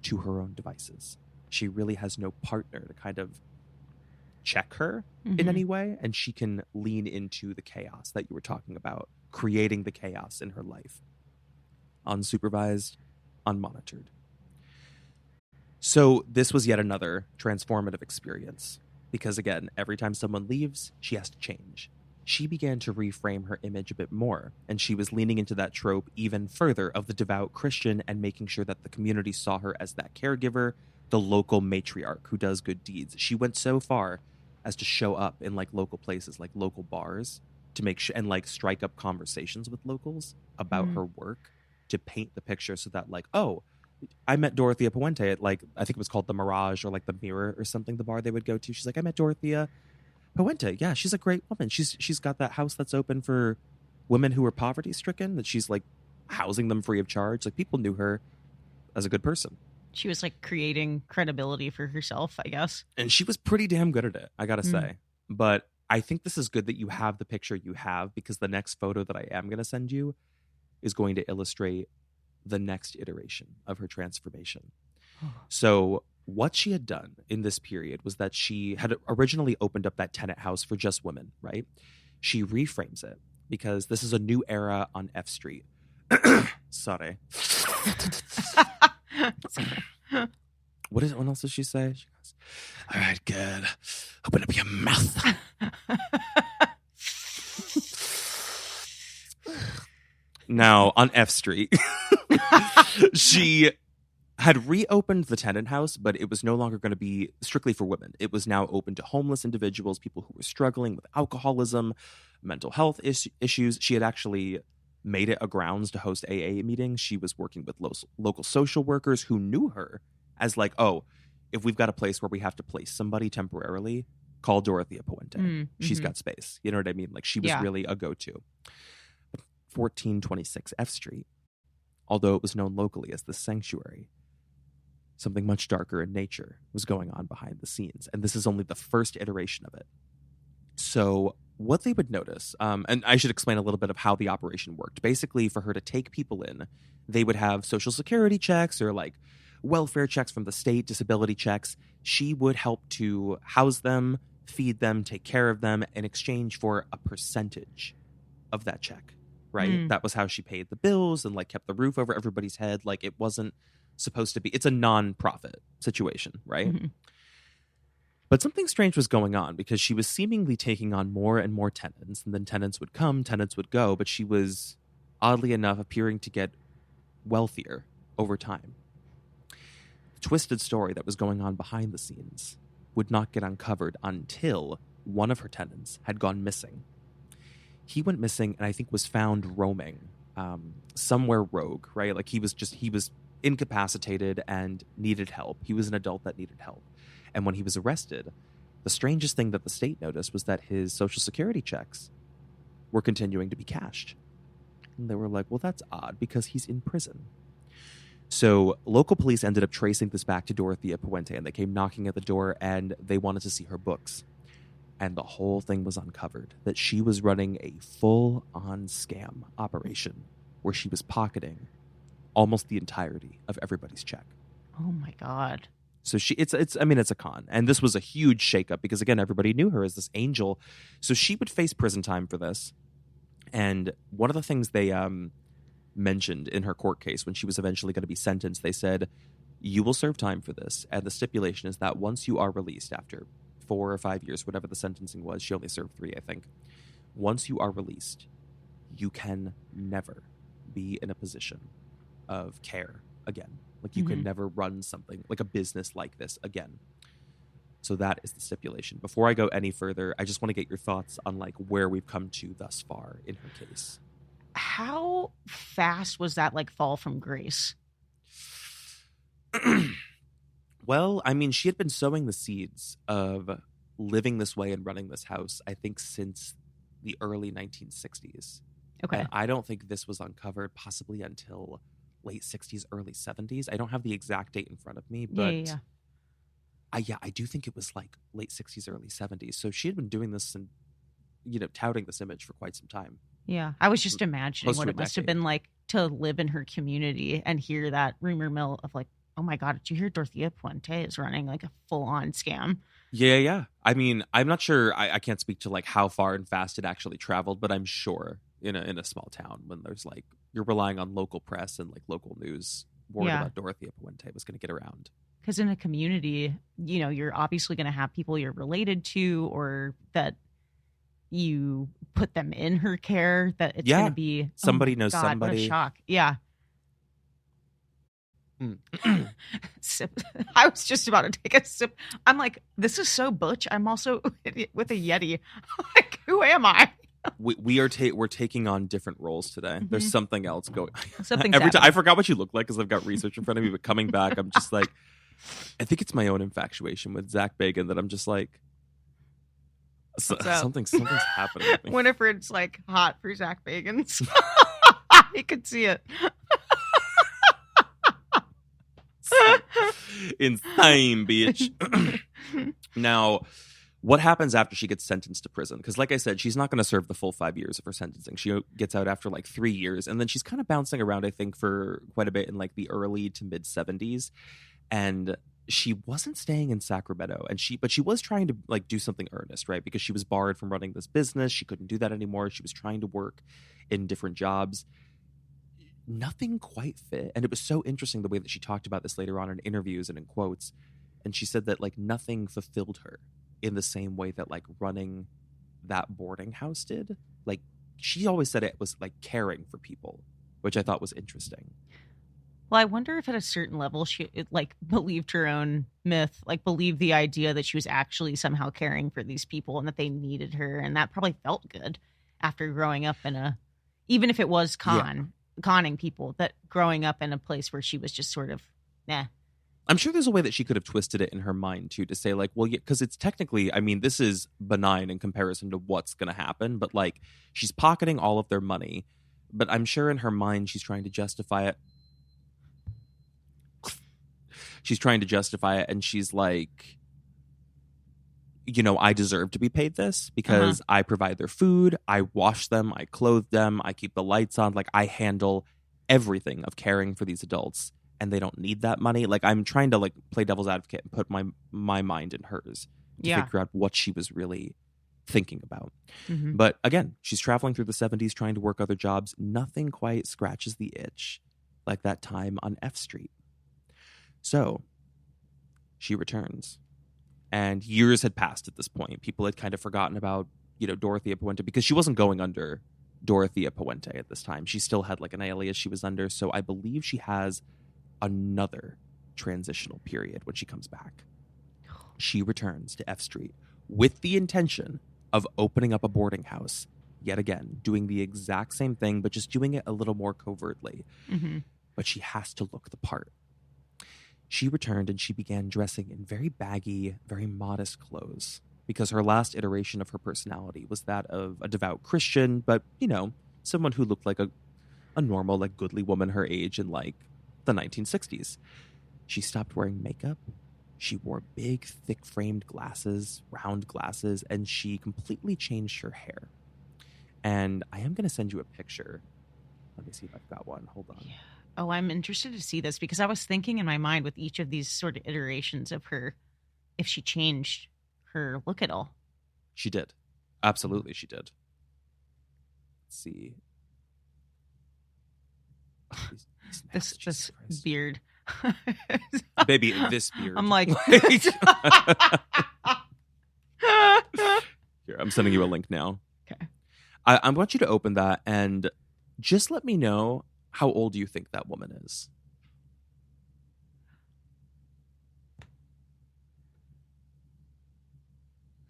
to her own devices. She really has no partner to kind of check her in any way, and she can lean into the chaos that you were talking about, creating the chaos in her life. Unsupervised, unmonitored. So this was yet another transformative experience. Because again, every time someone leaves, she has to change. She began to reframe her image a bit more, and she was leaning into that trope even further of the devout Christian and making sure that the community saw her as that caregiver, the local matriarch who does good deeds. She went so far as to show up in like local places, like local bars, to make sure and like strike up conversations with locals about her work to paint the picture so that like, oh, I met Dorothea Puente at like, I think it was called the Mirage or like the Mirror or something, the bar they would go to. She's like, I met Dorothea Puente. Yeah, she's a great woman. She's got that house that's open for women who are poverty stricken, that she's like housing them free of charge. Like people knew her as a good person. She was like creating credibility for herself, I guess. And she was pretty damn good at it, I gotta say. But I think this is good that you have the picture you have, because the next photo that I am going to send you is going to illustrate the next iteration of her transformation. So what she had done in this period was that she had originally opened up that tenant house for just women, right? She reframes it because this is a new era on F Street. Sorry. What else does she say? She goes, all right, good. Open up your mouth. Now, on F Street, she had reopened the tenant house, but it was no longer going to be strictly for women. It was now open to homeless individuals, people who were struggling with alcoholism, mental health issues. She had actually made it a grounds to host AA meetings. She was working with local social workers who knew her as like, oh, if we've got a place where we have to place somebody temporarily, call Dorothea Puente. She's got space. You know what I mean? Like she was really a go-to. 1426 F Street, although it was known locally as the Sanctuary, something much darker in nature was going on behind the scenes. And this is only the first iteration of it. So what they would notice, and I should explain a little bit of how the operation worked. Basically, for her to take people in, they would have social security checks or like welfare checks from the state, disability checks. She would help to house them, feed them, take care of them in exchange for a percentage of that check, right? That was how she paid the bills and like kept the roof over everybody's head. Like it wasn't supposed to be, it's a non-profit situation, right? But something strange was going on because she was seemingly taking on more and more tenants, and then tenants would come, tenants would go, but she was, oddly enough, appearing to get wealthier over time. The twisted story that was going on behind the scenes would not get uncovered until one of her tenants had gone missing. He went missing and I think was found roaming somewhere rogue, right? Like he was incapacitated and needed help. He was an adult that needed help. And when he was arrested, the strangest thing that the state noticed was that his Social Security checks were continuing to be cashed. And they were like, well, that's odd because he's in prison. So local police ended up tracing this back to Dorothea Puente, and they came knocking at the door and they wanted to see her books. And the whole thing was uncovered, that she was running a full-on scam operation where she was pocketing almost the entirety of everybody's check. Oh my God. So it's a con. And this was a huge shakeup because, again, everybody knew her as this angel. So she would face prison time for this. And one of the things they mentioned in her court case when she was eventually going to be sentenced, they said, you will serve time for this. And the stipulation is that once you are released after 4 or 5 years, whatever the sentencing was, she only served 3, I think. Once you are released, you can never be in a position of care again. Like you can never run something like a business like this again. So that is the stipulation. Before I go any further, I just want to get your thoughts on like where we've come to thus far in her case. How fast was that like fall from grace? Well, I mean, she had been sowing the seeds of living this way and running this house, I think, since the early 1960s. Okay. And I don't think this was uncovered possibly until late 60s, early 70s. I don't have the exact date in front of me, but I do think it was like late 60s, early 70s. So she had been doing this and, touting this image for quite some time. Yeah. I was just imagining what it must have been like to live in her community and hear that rumor mill of like, oh my God, did you hear Dorothea Puente is running like a full-on scam? Yeah. I mean, I'm not sure. I can't speak to like how far and fast it actually traveled, but I'm sure in a small town when there's like you're relying on local press and like local news, word about Dorothea Puente was going to get around. Because in a community, you're obviously going to have people you're related to or that you put them in her care. That it's going to be somebody knows God, somebody. What a shock! Yeah. Sip. I was just about to take a sip. I'm like, this is so butch. I'm also with a Yeti. Like, who am I? We're taking on different roles today. There's something else going. Something every time I forgot what you look like because I've got research in front of me. But coming back, I'm just like, I think it's my own infatuation with Zach Bagans that I'm just like, something's happening. With me. Winifred's like hot for Zach Bagans. You could see it. Insane, bitch. Now, what happens after she gets sentenced to prison? Because like I said, she's not going to serve the full 5 years of her sentencing. She gets out after like 3 years. And then she's kind of bouncing around, I think, for quite a bit in like the early to mid 70s. And she wasn't staying in Sacramento. But she was trying to like do something earnest, right? Because she was barred from running this business. She couldn't do that anymore. She was trying to work in different jobs. Nothing quite fit. And it was so interesting the way that she talked about this later on in interviews and in quotes. And she said that like nothing fulfilled her in the same way that like running that boarding house did. Like she always said it was like caring for people, which I thought was interesting. Well, I wonder if at a certain level she like believed her own myth, like believed the idea that she was actually somehow caring for these people and that they needed her. And that probably felt good after growing up even if it was conning people, that growing up in a place where she was just sort of, nah. I'm sure there's a way that she could have twisted it in her mind too, to say like, well, yeah, because it's technically, I mean, this is benign in comparison to what's going to happen, but like she's pocketing all of their money, but I'm sure in her mind she's trying to justify it. And she's like, I deserve to be paid this because I provide their food, I wash them, I clothe them, I keep the lights on, like I handle everything of caring for these adults. And they don't need that money. Like I'm trying to like play devil's advocate and put my mind in hers to figure out what she was really thinking about. But again, she's traveling through the 70s trying to work other jobs. Nothing quite scratches the itch like that time on F Street. So she returns. And years had passed at this point. People had kind of forgotten about, Dorothea Puente because she wasn't going under Dorothea Puente at this time. She still had like an alias she was under. So I believe she has another transitional period when she comes back. She returns to F Street with the intention of opening up a boarding house yet again, doing the exact same thing, but just doing it a little more covertly. Mm-hmm. But she has to look the part. She returned and she began dressing in very baggy, very modest clothes because her last iteration of her personality was that of a devout Christian, but, you know, someone who looked like a normal, like, goodly woman her age in, like, the 1960s. She stopped wearing makeup. She wore big, thick-framed glasses, round glasses, and she completely changed her hair. And I am going to send you a picture. Let me see if I've got one. Hold on. Yeah. Oh, I'm interested to see this because I was thinking in my mind with each of these sort of iterations of her, if she changed her look at all. She did. Absolutely, she did. Let's see. Oh, this beard. Baby, this beard. I'm like... Here, I'm sending you a link now. Okay. I want you to open that and just let me know how old you think that woman is.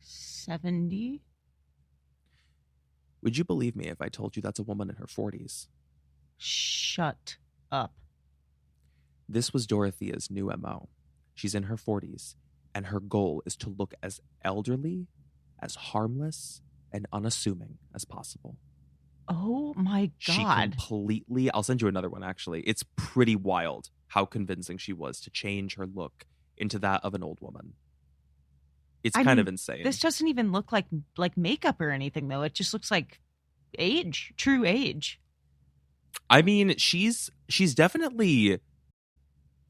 $70. Would you believe me if I told you that's a woman in her 40s? Shut up. This was Dorothea's new MO. She's in her 40s, and her goal is to look as elderly, as harmless, and unassuming as possible. Oh my God. She completely, I'll send you another one actually. It's pretty wild how convincing she was to change her look into that of an old woman. It's kind of insane. This doesn't even look like makeup or anything though. It just looks like age, true age. I mean, she's definitely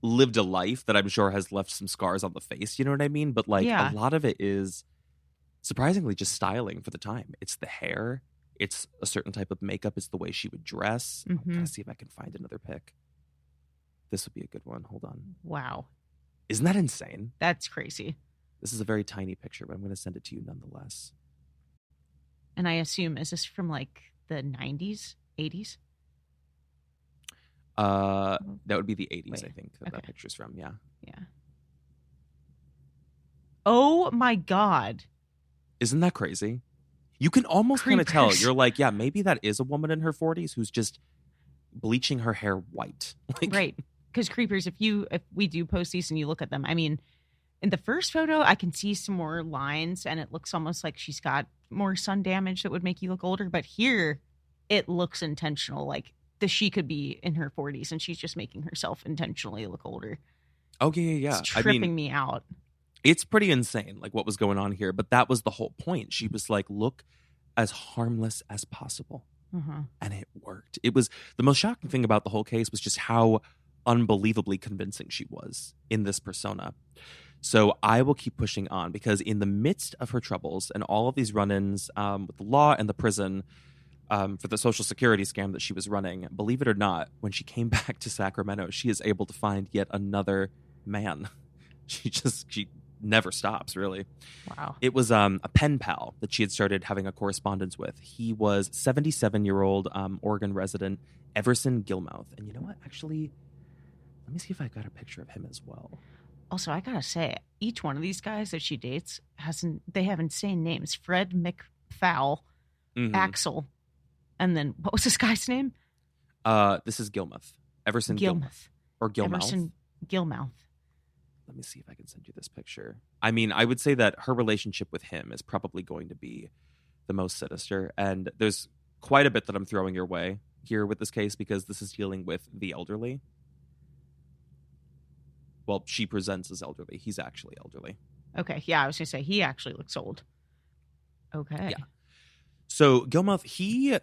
lived a life that I'm sure has left some scars on the face, you know what I mean? But like a lot of it is surprisingly just styling for the time. It's the hair. It's a certain type of makeup. It's the way she would dress. Mm-hmm. I'm going to see if I can find another pic. This would be a good one. Hold on. Wow. Isn't that insane? That's crazy. This is a very tiny picture, but I'm going to send it to you nonetheless. And I assume, is this from like the 90s, 80s? That would be the 80s, Wait, I think, okay. that picture's from, yeah. Yeah. Oh my God. Isn't that crazy? You can almost kind of tell. You're like, yeah, maybe that is a woman in her 40s who's just bleaching her hair white. Like, right. Because creepers, if we do post these and you look at them, I mean, in the first photo, I can see some more lines and it looks almost like she's got more sun damage that would make you look older. But here, it looks intentional. Like she could be in her 40s and she's just making herself intentionally look older. Oh, yeah. It's tripping me out. It's pretty insane, like what was going on here. But that was the whole point. She was like, look as harmless as possible. Mm-hmm. And it worked. It was the most shocking thing about the whole case was just how unbelievably convincing she was in this persona. So I will keep pushing on because in the midst of her troubles and all of these run-ins with the law and the prison for the Social Security scam that she was running, believe it or not, when she came back to Sacramento, she is able to find yet another man. She never stops, really. Wow. It was a pen pal that she had started having a correspondence with. He was 77-year-old Oregon resident Everson Gilmouth. And you know what? Actually, let me see if I got a picture of him as well. Also, I gotta say, each one of these guys that she dates they have insane names. Fred McFowl, Axel, and then what was this guy's name? This is Gilmouth. Everson Gilmouth. Or Gilmouth. Everson Gilmouth. Let me see if I can send you this picture. I mean, I would say that her relationship with him is probably going to be the most sinister. And there's quite a bit that I'm throwing your way here with this case because this is dealing with the elderly. Well, she presents as elderly. He's actually elderly. Okay. Yeah, I was going to say, he actually looks old. Okay. Yeah. So Gilmouth, he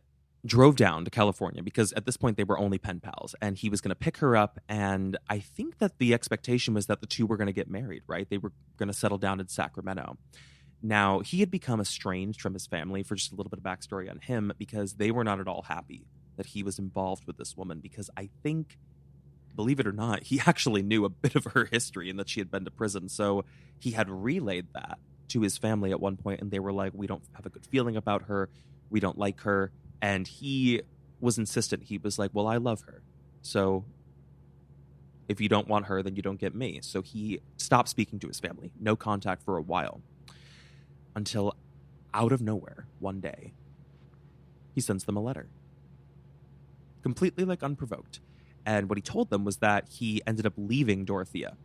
drove down to California because at this point they were only pen pals and he was going to pick her up. And I think that the expectation was that the two were going to get married, right? They were going to settle down in Sacramento. Now, he had become estranged from his family for just a little bit of backstory on him because they were not at all happy that he was involved with this woman because I think, believe it or not, he actually knew a bit of her history and that she had been to prison. So he had relayed that to his family at one point and they were like, we don't have a good feeling about her. We don't like her. And he was insistent. He was like, well, I love her. So if you don't want her, then you don't get me. So he stopped speaking to his family. No contact for a while. Until out of nowhere, one day, he sends them a letter. Completely like unprovoked. And what he told them was that he ended up leaving Dorothea.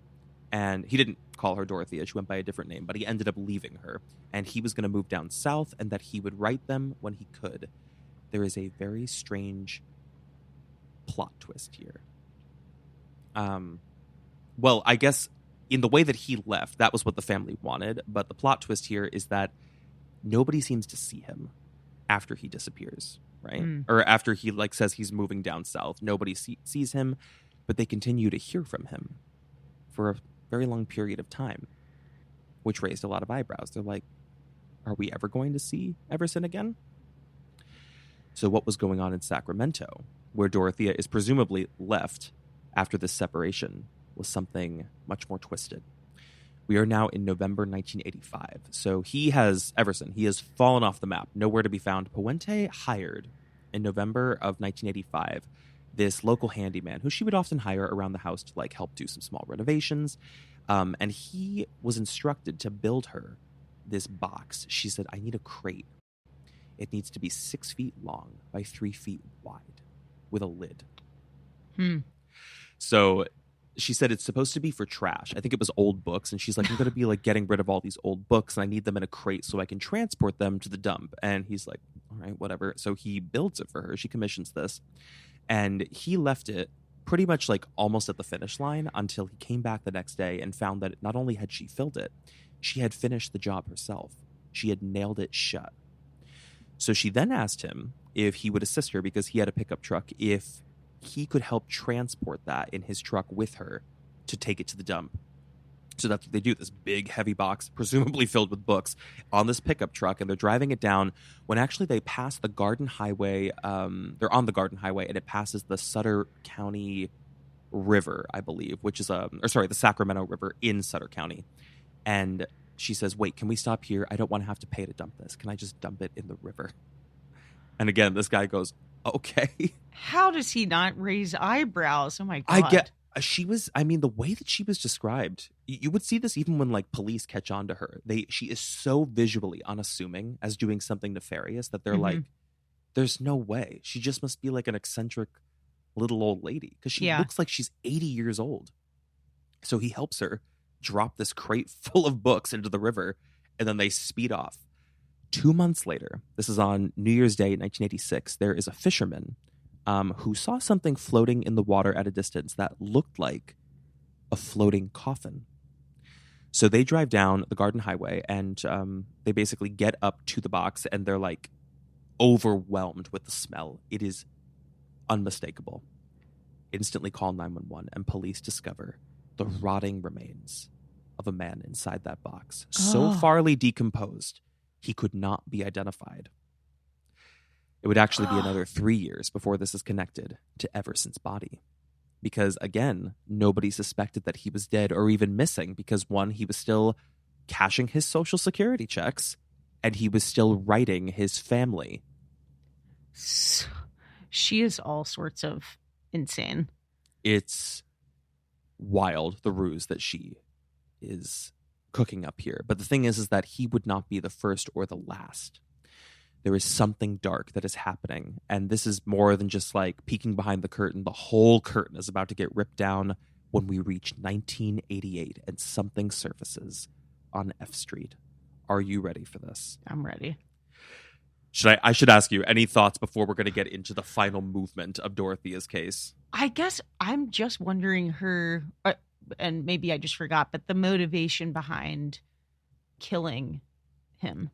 And he didn't call her Dorothea. She went by a different name, but he ended up leaving her. And he was going to move down south and that he would write them when he could. There is a very strange plot twist here. Well, I guess in the way that he left, that was what the family wanted. But the plot twist here is that nobody seems to see him after he disappears, right? Or after he like says he's moving down south. Nobody sees him, but they continue to hear from him for a very long period of time, which raised a lot of eyebrows. They're like, are we ever going to see Everson again? So what was going on in Sacramento, where Dorothea is presumably left after this separation, was something much more twisted. We are now in November 1985. So Everson has fallen off the map, nowhere to be found. Puente hired in November of 1985 this local handyman who she would often hire around the house to like help do some small renovations. And he was instructed to build her this box. She said, I need a crate. It needs to be 6 feet long by 3 feet wide with a lid. So she said it's supposed to be for trash. I think it was old books. And she's like, I'm going to be like getting rid of all these old books and I need them in a crate so I can transport them to the dump. And he's like, all right, whatever. So he builds it for her. She commissions this. And he left it pretty much like almost at the finish line until he came back the next day and found that not only had she filled it, she had finished the job herself. She had nailed it shut. So she then asked him if he would assist her because he had a pickup truck, if he could help transport that in his truck with her to take it to the dump. So that's what they do, this big heavy box, presumably filled with books, on this pickup truck, and they're driving it down when actually they pass the Garden Highway. They're on the Garden Highway, and it passes the Sutter County River, I believe, which is the Sacramento River in Sutter County. And she says, wait, can we stop here? I don't want to have to pay to dump this. Can I just dump it in the river? And again, this guy goes, okay. How does he not raise eyebrows? Oh my God. The way that she was described, you would see this even when like police catch on to her. She is so visually unassuming as doing something nefarious that they're like, there's no way. She just must be like an eccentric little old lady because she looks like she's 80 years old. So he helps her drop this crate full of books into the river, and then they speed off. 2 months later, this is on New Year's Day, 1986, there is a fisherman who saw something floating in the water at a distance that looked like a floating coffin. So they drive down the Garden Highway, and they basically get up to the box, and they're like overwhelmed with the smell. It is unmistakable. Instantly call 911, and police discover the rotting remains of a man inside that box, so farly decomposed he could not be identified. It would actually be another 3 years before this is connected to Everson's body. Because, again, nobody suspected that he was dead or even missing because, one, he was still cashing his Social Security checks and he was still writing his family. She is all sorts of insane. It's wild, the ruse that she is cooking up here. But the thing is that he would not be the first or the last. There is something dark that is happening. And this is more than just like peeking behind the curtain. The whole curtain is about to get ripped down when we reach 1988 and something surfaces on F Street. Are you ready for this? I'm ready. I should ask you, any thoughts before we're going to get into the final movement of Dorothea's case? I guess I'm just wondering her, and maybe I just forgot, but the motivation behind killing him.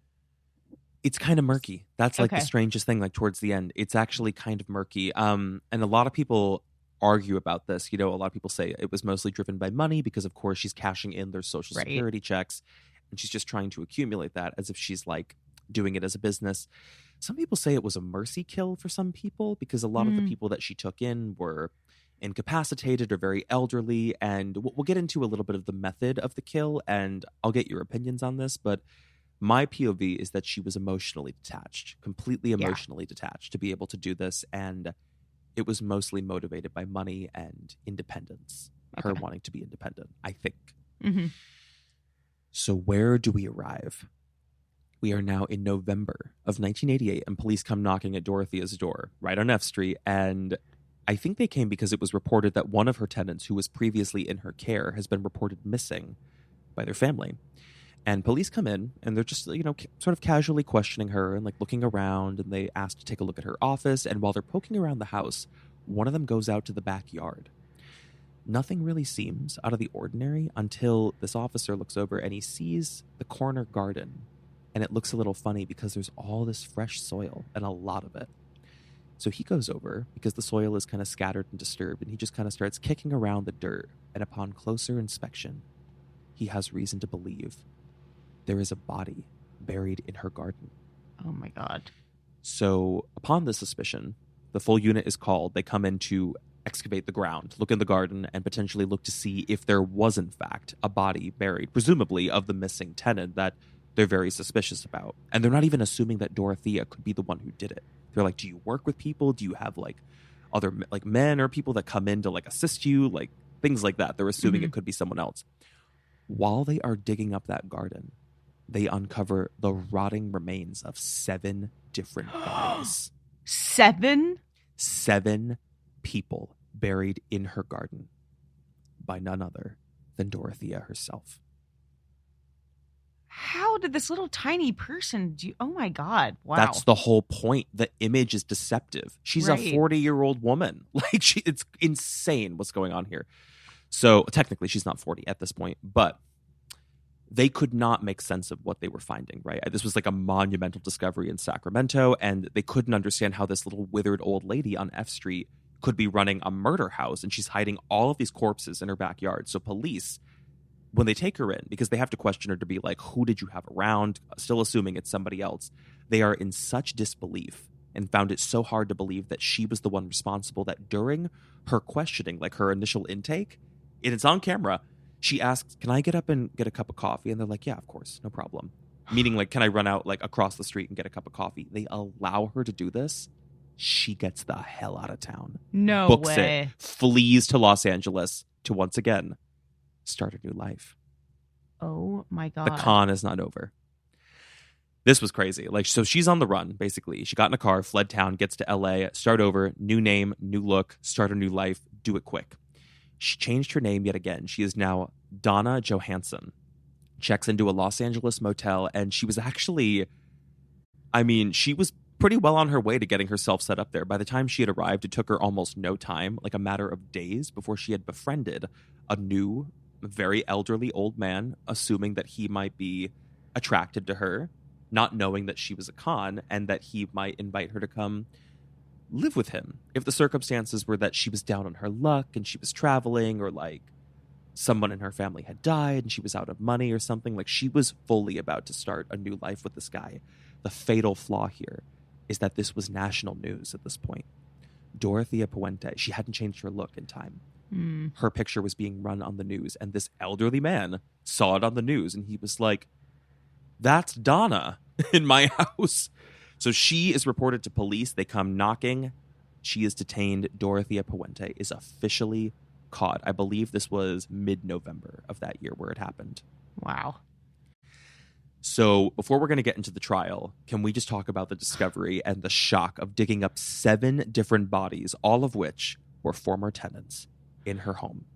It's kind of murky. That's like the strangest thing, like towards the end. It's actually kind of murky. And a lot of people argue about this. You know, a lot of people say it was mostly driven by money because, of course, she's cashing in their Social Security checks and she's just trying to accumulate that as if she's like doing it as a business. Some people say it was a mercy kill for some people because a lot of the people that she took in were incapacitated or very elderly. And we'll get into a little bit of the method of the kill and I'll get your opinions on this. But my POV is that she was emotionally detached, completely emotionally detached to be able to do this. And it was mostly motivated by money and independence, her wanting to be independent, I think. So where do we arrive? We are now in November of 1988, and police come knocking at Dorothea's door, right on F Street. And I think they came because it was reported that one of her tenants, who was previously in her care, has been reported missing by their family. And police come in, and they're just, sort of casually questioning her and, looking around. And they ask to take a look at her office. And while they're poking around the house, one of them goes out to the backyard. Nothing really seems out of the ordinary until this officer looks over and he sees the corner garden. And it looks a little funny because there's all this fresh soil and a lot of it. So he goes over because the soil is kind of scattered and disturbed, and he just kind of starts kicking around the dirt. And upon closer inspection, he has reason to believe there is a body buried in her garden. Oh my God. So upon this suspicion, the full unit is called. They come in to excavate the ground, look in the garden, and potentially look to see if there was in fact a body buried, presumably of the missing tenant that they're very suspicious about. And they're not even assuming that Dorothea could be the one who did it. They're like, do you work with people? Do you have other men or people that come in to assist you? Things like that. They're assuming it could be someone else. While they are digging up that garden, they uncover the rotting remains of 7 different bodies. 7? 7 people buried in her garden by none other than Dorothea herself. How did this little tiny person do? Oh my God. Wow. That's the whole point. The image is deceptive. She's a 40-year-old woman. It's insane what's going on here. So technically she's not 40 at this point, but they could not make sense of what they were finding, right? This was a monumental discovery in Sacramento, and they couldn't understand how this little withered old lady on F Street could be running a murder house, and she's hiding all of these corpses in her backyard. So police, when they take her in, because they have to question her to be who did you have around, still assuming it's somebody else, they are in such disbelief and found it so hard to believe that she was the one responsible that during her questioning, her initial intake, and it's on camera, she asks, can I get up and get a cup of coffee? And they're like, yeah, of course, no problem. Meaning, can I run out across the street and get a cup of coffee? They allow her to do this. She gets the hell out of town. No Books way. it, flees to Los Angeles to once again start a new life. Oh my God. The con is not over. This was crazy. So she's on the run, basically. She got in a car, fled town, gets to LA, start over, new name, new look, start a new life, do it quick. She changed her name yet again. She is now Donna Johansson. Checks into a Los Angeles motel, and she was actually, she was pretty well on her way to getting herself set up there. By the time she had arrived, it took her almost no time, a matter of days, before she had befriended a new, very elderly old man, assuming that he might be attracted to her, not knowing that she was a con, and that he might invite her to come live with him if the circumstances were that she was down on her luck and she was traveling, or someone in her family had died and she was out of money or something. She was fully about to start a new life with this guy. The fatal flaw here is that this was national news at this point. Dorothea Puente, she hadn't changed her look in time. Her picture was being run on the news, and this elderly man saw it on the news, and he was like, that's Donna in my house. So she is reported to police. They come knocking. She is detained. Dorothea Puente is officially caught. I believe this was mid-November of that year where it happened. Wow. So before we're going to get into the trial, can we just talk about the discovery and the shock of digging up 7 different bodies, all of which were former tenants in her home?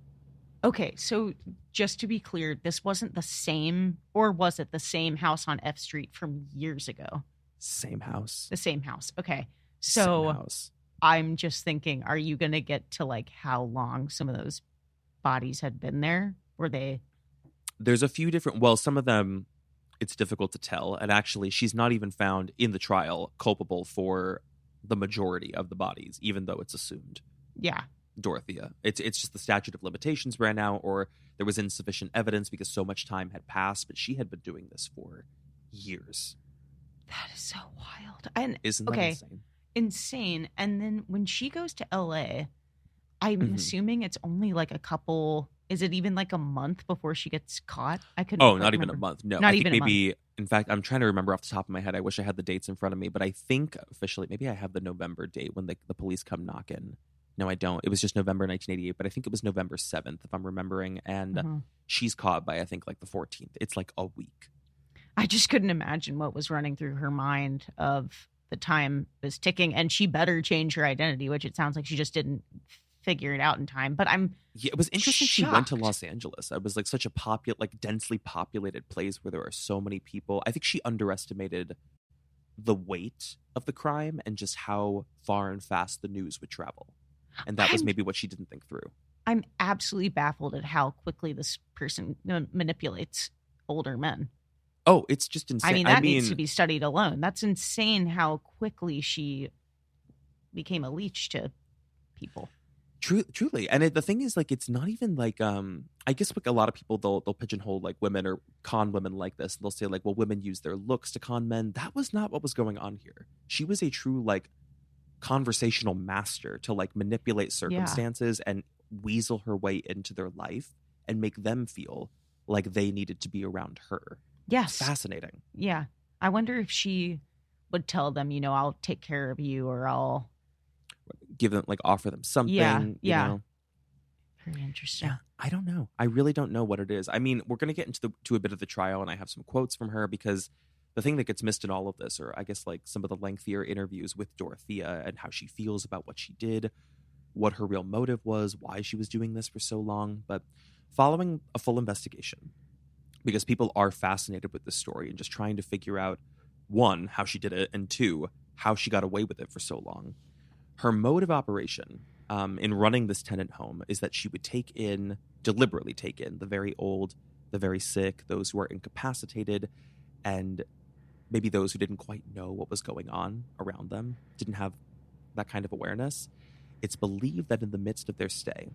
Okay, so just to be clear, this wasn't the same, or was it the same house on F Street from years ago? Same house. The same house. Okay. So Same house. I'm just thinking, are you going to get to how long some of those bodies had been there? Were they? There's a few different, some of them, it's difficult to tell. And actually, she's not even found in the trial culpable for the majority of the bodies, even though it's assumed. Yeah. Dorothea. It's just the statute of limitations ran out, or there was insufficient evidence because so much time had passed, but she had been doing this for years. That is so wild. And isn't that insane? Insane. And then when she goes to LA, I'm assuming it's only a couple. Is it even a month before she gets caught? I couldn't. Oh, not even a month. No, not I even think maybe. A month. In fact, I'm trying to remember off the top of my head. I wish I had the dates in front of me, but I think officially, maybe I have the November date when the police come knocking. No, I don't. It was just November 1988, but I think it was November 7th, if I'm remembering. And she's caught by, I think, the 14th. It's a week. I just couldn't imagine what was running through her mind of the time was ticking, and she better change her identity, which it sounds like she just didn't figure it out in time. But it was interesting. shocked. She went to Los Angeles. It was like such a densely populated place where there are so many people. I think she underestimated the weight of the crime and just how far and fast the news would travel. And that was maybe what she didn't think through. I'm absolutely baffled at how quickly this person manipulates older men. Oh, it's just insane. I mean, that needs to be studied alone. That's insane how quickly she became a leech to people. Truly. And the thing is, like, it's not even like, I guess like a lot of people, they'll pigeonhole like women or con women like this. And they'll say like, well, women use their looks to con men. That was not what was going on here. She was a true like conversational master to like manipulate circumstances and weasel her way into their life and make them feel like they needed to be around her. Yes. Fascinating. Yeah. I wonder if she would tell them, I'll take care of you, or I'll give them, like, offer them something. You know? Very interesting. Yeah, I don't know. I really don't know what it is. I mean, we're going to get to a bit of the trial, and I have some quotes from her, because the thing that gets missed in all of this, or I guess like some of the lengthier interviews with Dorothea and how she feels about what she did, what her real motive was, why she was doing this for so long. But following a full investigation, because people are fascinated with this story and just trying to figure out, one, how she did it, and two, how she got away with it for so long. Her mode of operation in running this tenant home is that she would deliberately take in the very old, the very sick, those who are incapacitated, and maybe those who didn't quite know what was going on around them, didn't have that kind of awareness. It's believed that in the midst of their stay,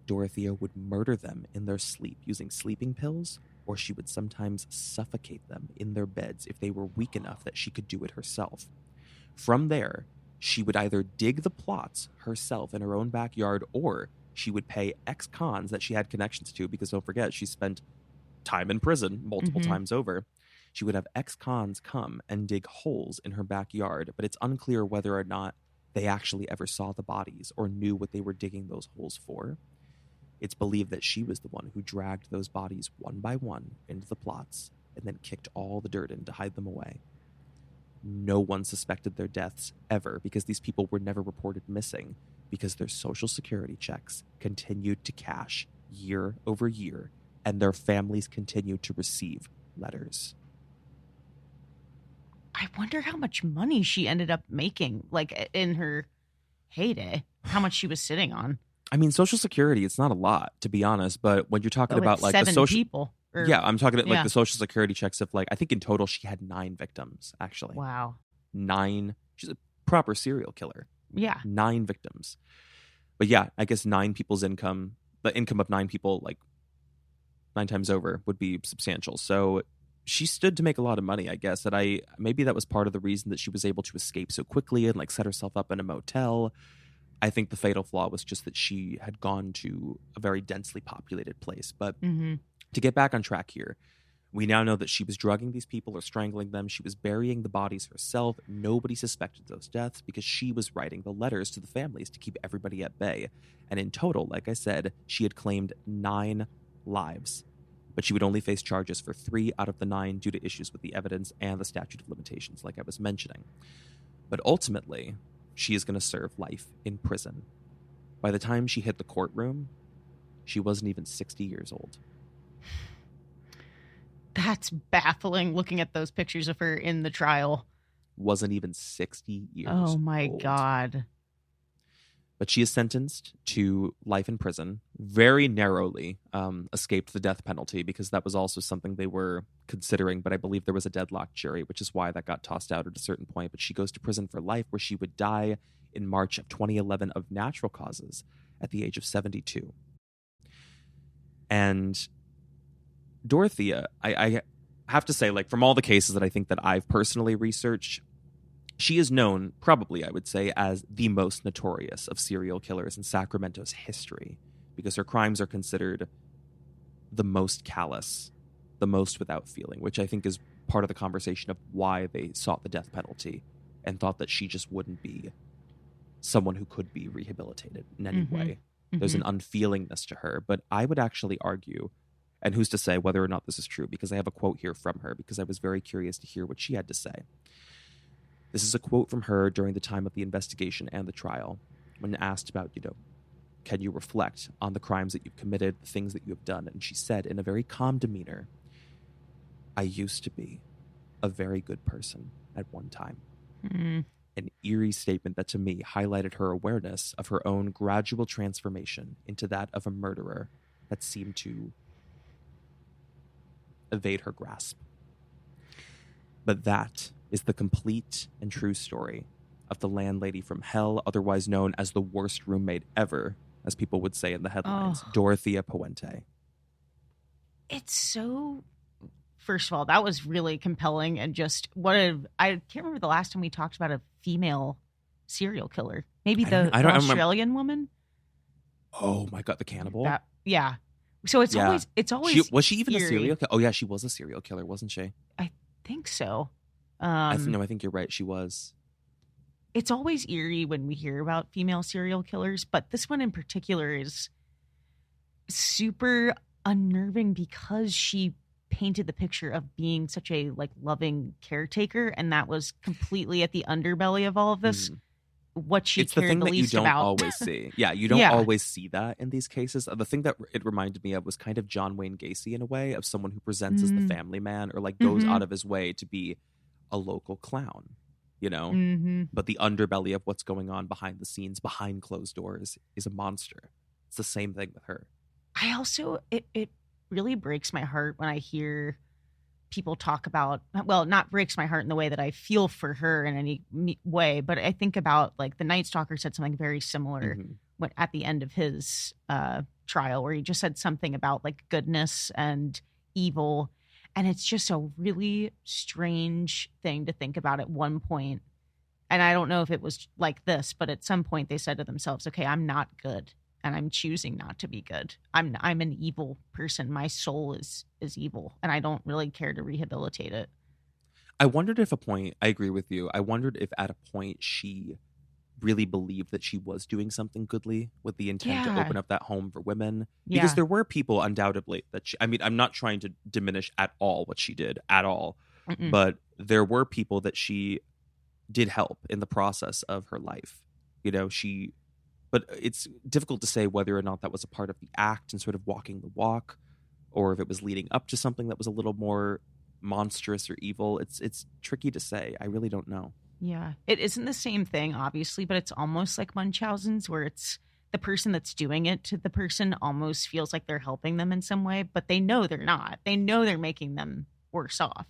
Dorothea would murder them in their sleep using sleeping pills, or she would sometimes suffocate them in their beds if they were weak enough that she could do it herself. From there, she would either dig the plots herself in her own backyard, or she would pay ex-cons that she had connections to, because don't forget, she spent time in prison multiple times over. She would have ex-cons come and dig holes in her backyard, but it's unclear whether or not they actually ever saw the bodies or knew what they were digging those holes for. It's believed that she was the one who dragged those bodies one by one into the plots and then kicked all the dirt in to hide them away. No one suspected their deaths ever, because these people were never reported missing, because their social security checks continued to cash year over year, and their families continued to receive letters. I wonder how much money she ended up making, like in her heyday, how much she was sitting on. I mean, Social Security, it's not a lot, to be honest, but when you're talking about like 7 the social people. I'm talking about like the Social Security checks of like, I think in total she had 9 victims, actually. Wow. 9. She's a proper serial killer. Yeah. 9 victims. But yeah, I guess 9 people's income, the income of 9 people, like 9 times over, would be substantial. So she stood to make a lot of money, I guess. And maybe that was part of the reason that she was able to escape so quickly and like set herself up in a motel. I think the fatal flaw was just that she had gone to a very densely populated place. But to get back on track here, we now know that she was drugging these people or strangling them. She was burying the bodies herself. Nobody suspected those deaths because she was writing the letters to the families to keep everybody at bay. And in total, like I said, she had claimed 9 lives. But she would only face charges for 3 out of the 9 due to issues with the evidence and the statute of limitations, like I was mentioning. But ultimately, she is going to serve life in prison. By the time she hit the courtroom, she wasn't even 60 years old. That's baffling, looking at those pictures of her in the trial. Wasn't even 60 years old. Oh my old. God. But she is sentenced to life in prison, very narrowly escaped the death penalty, because that was also something they were considering. But I believe there was a deadlocked jury, which is why that got tossed out at a certain point. But she goes to prison for life, where she would die in March of 2011 of natural causes at the age of 72. And Dorothea, I have to say, like, from all the cases that I think that I've personally researched, she is known, probably, I would say, as the most notorious of serial killers in Sacramento's history, because her crimes are considered the most callous, the most without feeling, which I think is part of the conversation of why they sought the death penalty and thought that she just wouldn't be someone who could be rehabilitated in any way. There's an unfeelingness to her. But I would actually argue And who's to say whether or not this is true? Because I have a quote here from her because I was very curious to hear what she had to say. This is a quote from her during the time of the investigation and the trial when asked about, can you reflect on the crimes that you've committed, the things that you have done? And she said in a very calm demeanor, I used to be a very good person at one time. An eerie statement that to me highlighted her awareness of her own gradual transformation into that of a murderer that seemed to evade her grasp. But that is the complete and true story of the landlady from hell, otherwise known as the worst roommate ever, as people would say in the headlines, Dorothea Puente. It's so... First of all, that was really compelling, and just I can't remember the last time we talked about a female serial killer. Maybe the Australian woman. Oh my God, the cannibal. Yeah. So it's always. Was she even eerie. a serial killer? Oh yeah, she was a serial killer, wasn't she? I think so. I think you're right. She was. It's always eerie when we hear about female serial killers, but this one in particular is super unnerving because she painted the picture of being such a loving caretaker, and that was completely at the underbelly of all of this. What she it's the cared thing the that you least don't about. always see. Yeah, you don't always see that in these cases. The thing that it reminded me of was kind of John Wayne Gacy in a way, of someone who presents as the family man or goes out of his way to be a local clown, But the underbelly of what's going on behind the scenes, behind closed doors, is a monster. It's the same thing with her. I also it really breaks my heart when I hear people talk about, well, not breaks my heart in the way that I feel for her in any way, but I think about the Night Stalker said something very similar when, at the end of his trial, where he just said something about goodness and evil. And it's just a really strange thing to think about at one point. And I don't know if it was like this, but at some point they said to themselves, okay, I'm not good. And I'm choosing not to be good. I'm an evil person. My soul is evil, and I don't really care to rehabilitate it. I wondered if I agree with you. I wondered if at a point she really believed that she was doing something goodly with the intent to open up that home for women. Because there were people undoubtedly that I'm not trying to diminish at all what she did at all, but there were people that she did help in the process of her life. But it's difficult to say whether or not that was a part of the act and sort of walking the walk, or if it was leading up to something that was a little more monstrous or evil. It's tricky to say. I really don't know. Yeah. It isn't the same thing, obviously, but it's almost like Munchausen's, where it's the person that's doing it to the person almost feels like they're helping them in some way, but they know they're not. They know they're making them worse off.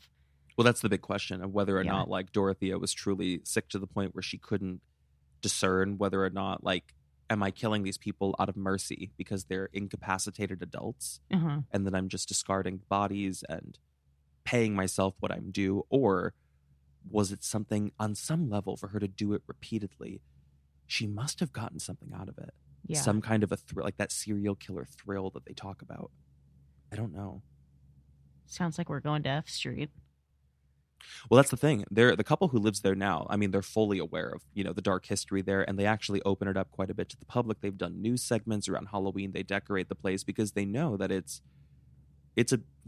Well, that's the big question of whether or not Dorothea was truly sick to the point where she couldn't discern whether or not am I killing these people out of mercy because they're incapacitated adults and then I'm just discarding bodies and paying myself what I'm due? Or was it something on some level for her to do it repeatedly? She must have gotten something out of it. Yeah. Some kind of a thrill, like that serial killer thrill that they talk about. I don't know. Sounds like we're going to F Street. Well, that's the thing. The couple who lives there now, I mean, they're fully aware of, the dark history there, and they actually open it up quite a bit to the public. They've done news segments around Halloween. They decorate the place because they know that it's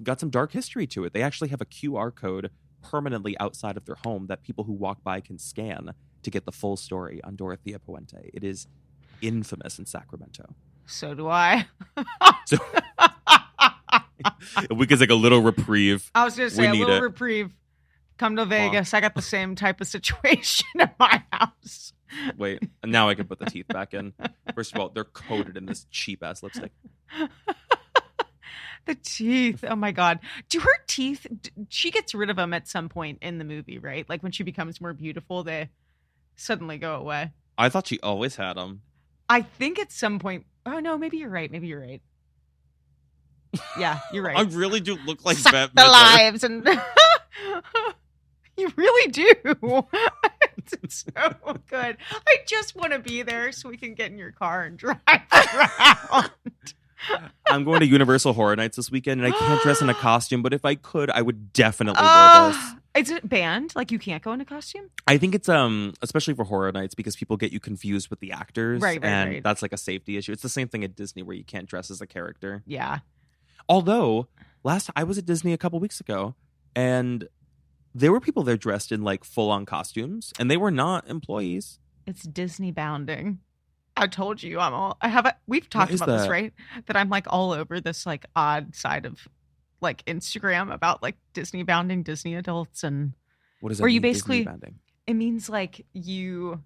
got some dark history to it. They actually have a QR code permanently outside of their home that people who walk by can scan to get the full story on Dorothea Puente. It is infamous in Sacramento. So do I. So if we could take a little reprieve. I was going to say a little reprieve. Come to Vegas. I got the same type of situation at my house. Wait, now I can put the teeth back in. First of all, they're coated in this cheap-ass lipstick. The teeth. Oh, my God. Do her teeth, she gets rid of them at some point in the movie, right? Like when she becomes more beautiful, they suddenly go away. I thought she always had them. I think at some point. Oh, no, maybe you're right. Yeah, you're right. I really do look like Suck the lives and... You really do. It's so good. I just want to be there so we can get in your car and drive around. I'm going to Universal Horror Nights this weekend, and I can't dress in a costume, but if I could, I would definitely wear this. Is it banned? Like you can't go in a costume? I think it's especially for Horror Nights because people get you confused with the actors. Right. That's like a safety issue. It's the same thing at Disney where you can't dress as a character. Yeah. Although I was at Disney a couple weeks ago, and there were people there dressed in like full-on costumes, and they were not employees. It's Disney bounding. I told you we've talked about this, right? That I'm like all over this like odd side of like Instagram about like Disney bounding Disney adults. And what does that where mean, you basically Disney bounding? It means like you're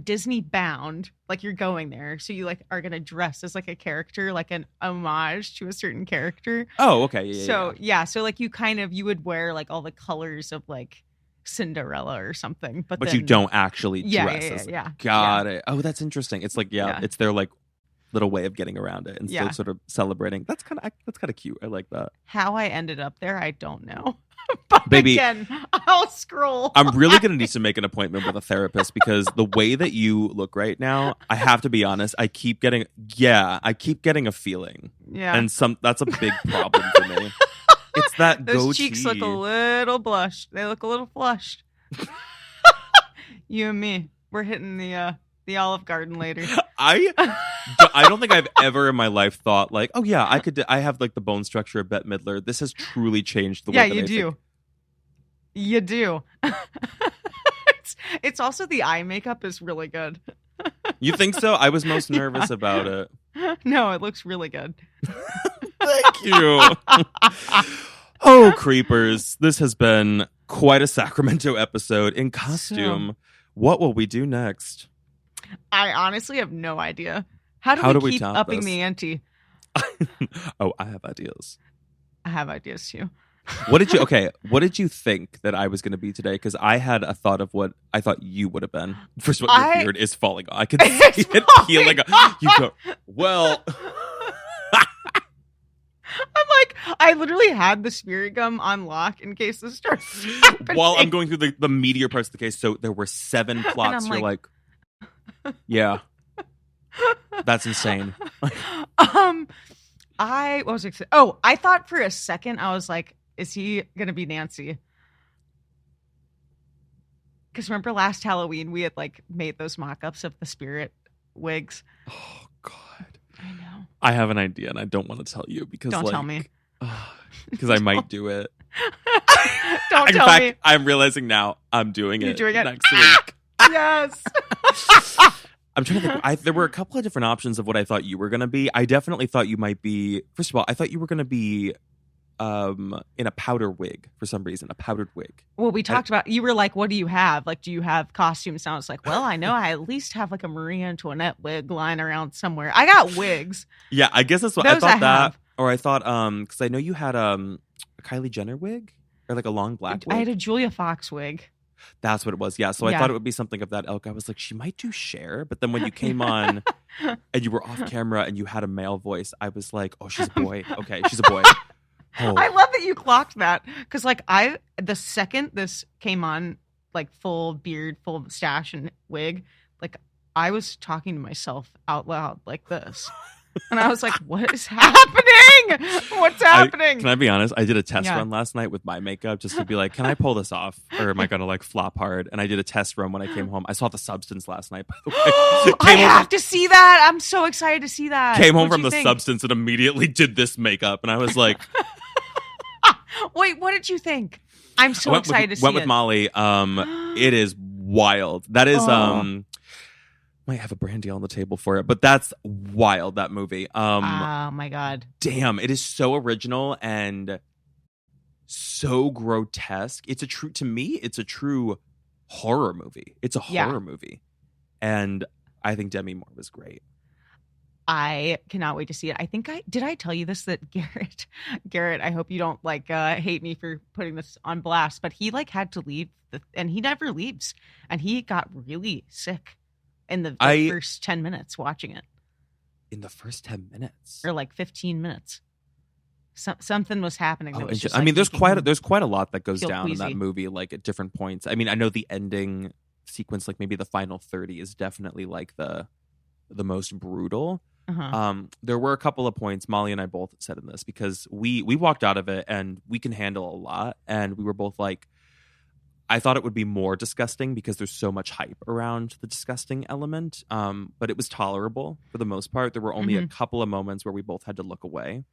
Disney bound, like you're going there. So you like are going to dress as like a character, like an homage to a certain character. Oh, okay. So like you would wear like all the colors of like Cinderella or something, but then, you don't actually dress. Got it. Oh, that's interesting. It's like it's their like little way of getting around it and still sort of celebrating. That's kind of cute. I like that. How I ended up there, I don't know. But baby, again, I'll scroll. I'm really gonna need to make an appointment with a therapist because the way that you look right now, I have to be honest, I keep getting a feeling. Yeah. And that's a big problem for me. It's that those goatee. cheeks look a little blushed. They look a little flushed. You and me, we're hitting the Olive Garden later. I don't think I've ever in my life thought like, oh yeah, I have like the bone structure of Bette Midler. This has truly changed the way that I think. You do. It's also the eye makeup is really good. You think so? I was most nervous about it. No, it looks really good. Thank you. Oh, creepers. This has been quite a Sacramento episode in costume. What will we do next? I honestly have no idea. How do we keep upping the ante? Oh, I have ideas. I have ideas too. What did you think that I was going to be today? Because I had a thought of what I thought you would have been. First of all, your beard is falling off. I can see it peeling off. You go, well... I'm like, I literally had the spirit gum on lock in case this starts happening. While I'm going through the meteor parts of the case, so there were 7 plots. You're like, yeah, that's insane. What was it? Oh, I thought for a second, I was like, is he going to be Nancy? Because remember last Halloween, we had like made those mock-ups of the spirit wigs. Oh, God. I know. I have an idea, and I don't want to tell you because don't tell me. Because I might do it. Don't in tell fact, me. I'm realizing now I'm doing You're it doing it next week. Yes. I'm trying to think. There were a couple of different options of what I thought you were going to be. I definitely thought you might be. First of all, I thought you were going to be in a powder wig for some reason, a powdered wig. Well, we talked about, you were like, what do you have? Like, do you have costumes? And I was like, well, I know I at least have like a Marie Antoinette wig lying around somewhere. I got wigs. Yeah, I guess that's what Those I thought have. Or I thought, because I know you had a Kylie Jenner wig or like a long black wig. I had a Julia Fox wig. That's what it was. Yeah. So I thought it would be something of that ilk. I was like, she might do Cher. But then when you came on and you were off camera and you had a male voice, I was like, oh, she's a boy. Okay, she's a boy. Oh. I love that you clocked that. Because like the second this came on, like full beard, full mustache and wig, like I was talking to myself out loud like this. And I was like, what is happening? What's happening? Can I be honest? I did a test run last night with my makeup just to be like, can I pull this off? Or am I going to like flop hard? And I did a test run when I came home. I saw The Substance last night, by the way. I have to see that. I'm so excited to see that. Came home from The Substance and immediately did this makeup. And I was like... Wait, what did you think? I'm so excited to see it. Went with Molly. It is wild. That is... might have a brand deal on the table for it, but that's wild, that movie. Oh my God. Damn, it is so original and so grotesque. It's a true horror movie. It's a horror movie. And I think Demi Moore was great. I cannot wait to see it. I think did I tell you this, that Garrett, I hope you don't like hate me for putting this on blast, but he like had to leave and he never leaves. And he got really sick in the first 10 minutes watching it. In the first 10 minutes? Or like 15 minutes. Something was happening. That was just, I mean, there's quite a lot that goes down in that movie, like at different points. I mean, I know the ending sequence, like maybe the final 30 is definitely like the most brutal. There were a couple of points Molly and I both said in this because we walked out of it and we can handle a lot. And we were both like, I thought it would be more disgusting because there's so much hype around the disgusting element. But it was tolerable for the most part. There were only a couple of moments where we both had to look away.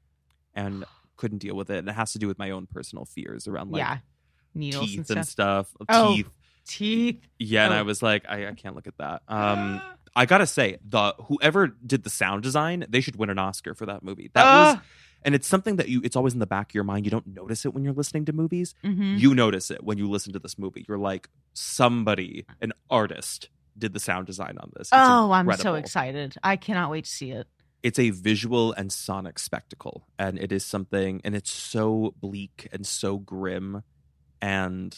And couldn't deal with it. And it has to do with my own personal fears around like needles teeth and and stuff. stuff. Teeth. Yeah, and I was like, I can't look at that. I gotta say, whoever did the sound design, they should win an Oscar for that movie. That was, and it's something that it's always in the back of your mind. You don't notice it when you're listening to movies. Mm-hmm. You notice it when you listen to this movie. You're like, somebody, an artist, did the sound design on this. It's I'm so incredible. excited. I cannot wait to see it. It's a visual and sonic spectacle, and it is something, and it's so bleak and so grim and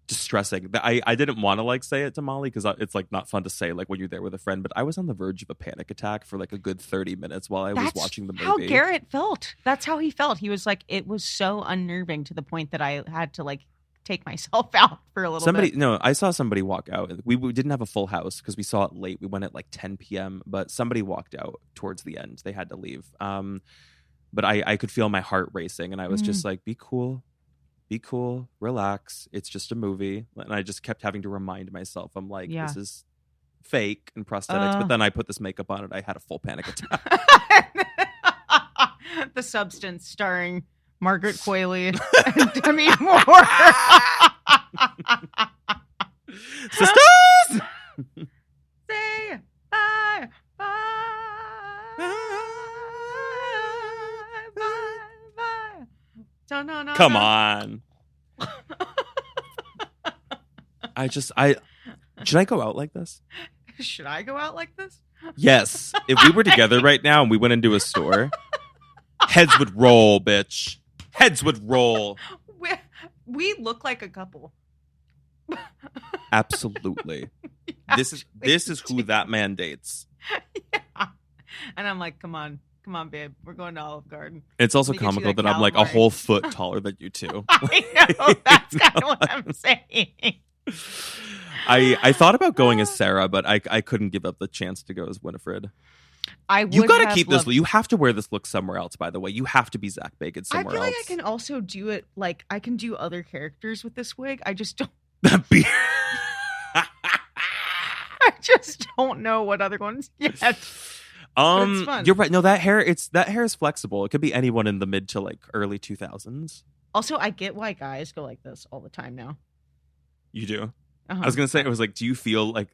distressing that I didn't want to like say it to Molly because it's like not fun to say like when you're there with a friend, but I was on the verge of a panic attack for like a good 30 minutes while I was watching the movie. How Garrett felt. That's how he felt. He was like, it was so unnerving to the point that I had to like take myself out for a little bit. No, I saw somebody walk out. We didn't have a full house because we saw it late. We went at like 10 p.m. but somebody walked out towards the end. They had to leave. But I could feel my heart racing, and I was just like, be cool, relax. It's just a movie. And I just kept having to remind myself, I'm like, this is fake and prosthetics. But then I put this makeup on it. I had a full panic attack. The Substance starring Margaret Qualley and Demi Moore. Sisters! Say bye, bye, bye. No. Come on. Should I go out like this? Should I go out like this? Yes. If we were together right now and we went into a store, heads would roll, bitch. Heads would roll. We look like a couple. Absolutely. This is who that man dates. Yeah. And I'm like, come on, babe. We're going to Olive Garden. It's also comical that I'm like a whole foot taller than you two. I know. That's kind of what I'm saying. I thought about going as Sarah, but I couldn't give up the chance to go as Winifred. You got to keep this. You have to wear this look somewhere else, by the way. You have to be Zach Bagans somewhere else. I feel like I can also do it. Like, I can do other characters with this wig. I just don't. I just don't know what other ones yet. It's fun. You're right. No, that hair is flexible. It could be anyone in the mid to like early 2000s. Also, I get why guys go like this all the time now. You do? I was gonna say, it was like, do you feel like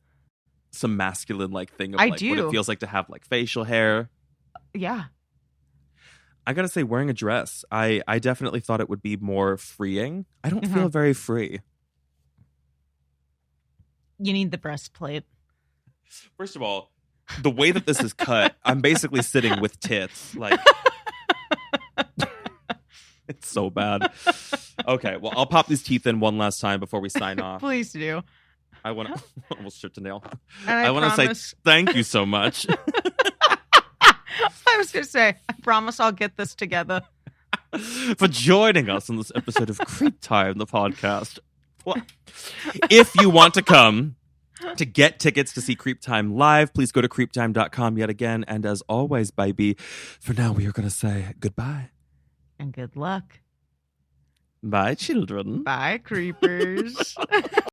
some masculine like thing of I like do. what it feels like to have like facial hair? Yeah. I gotta say, wearing a dress, I definitely thought it would be more freeing. I don't feel very free. You need the breastplate. First of all, the way that this is cut, I'm basically sitting with tits. Like, it's so bad. Okay, well, I'll pop these teeth in one last time before we sign off. Please do. I want to almost stripped a nail. And I want to say thank you so much. I was going to say, I promise I'll get this together. For joining us on this episode of CreepTime, the podcast. Well, if you want to come to get tickets to see CreepTime live, please go to creeptime.com yet again. And as always, baby, for now, we are going to say goodbye. And good luck. Bye, children. Bye, creepers.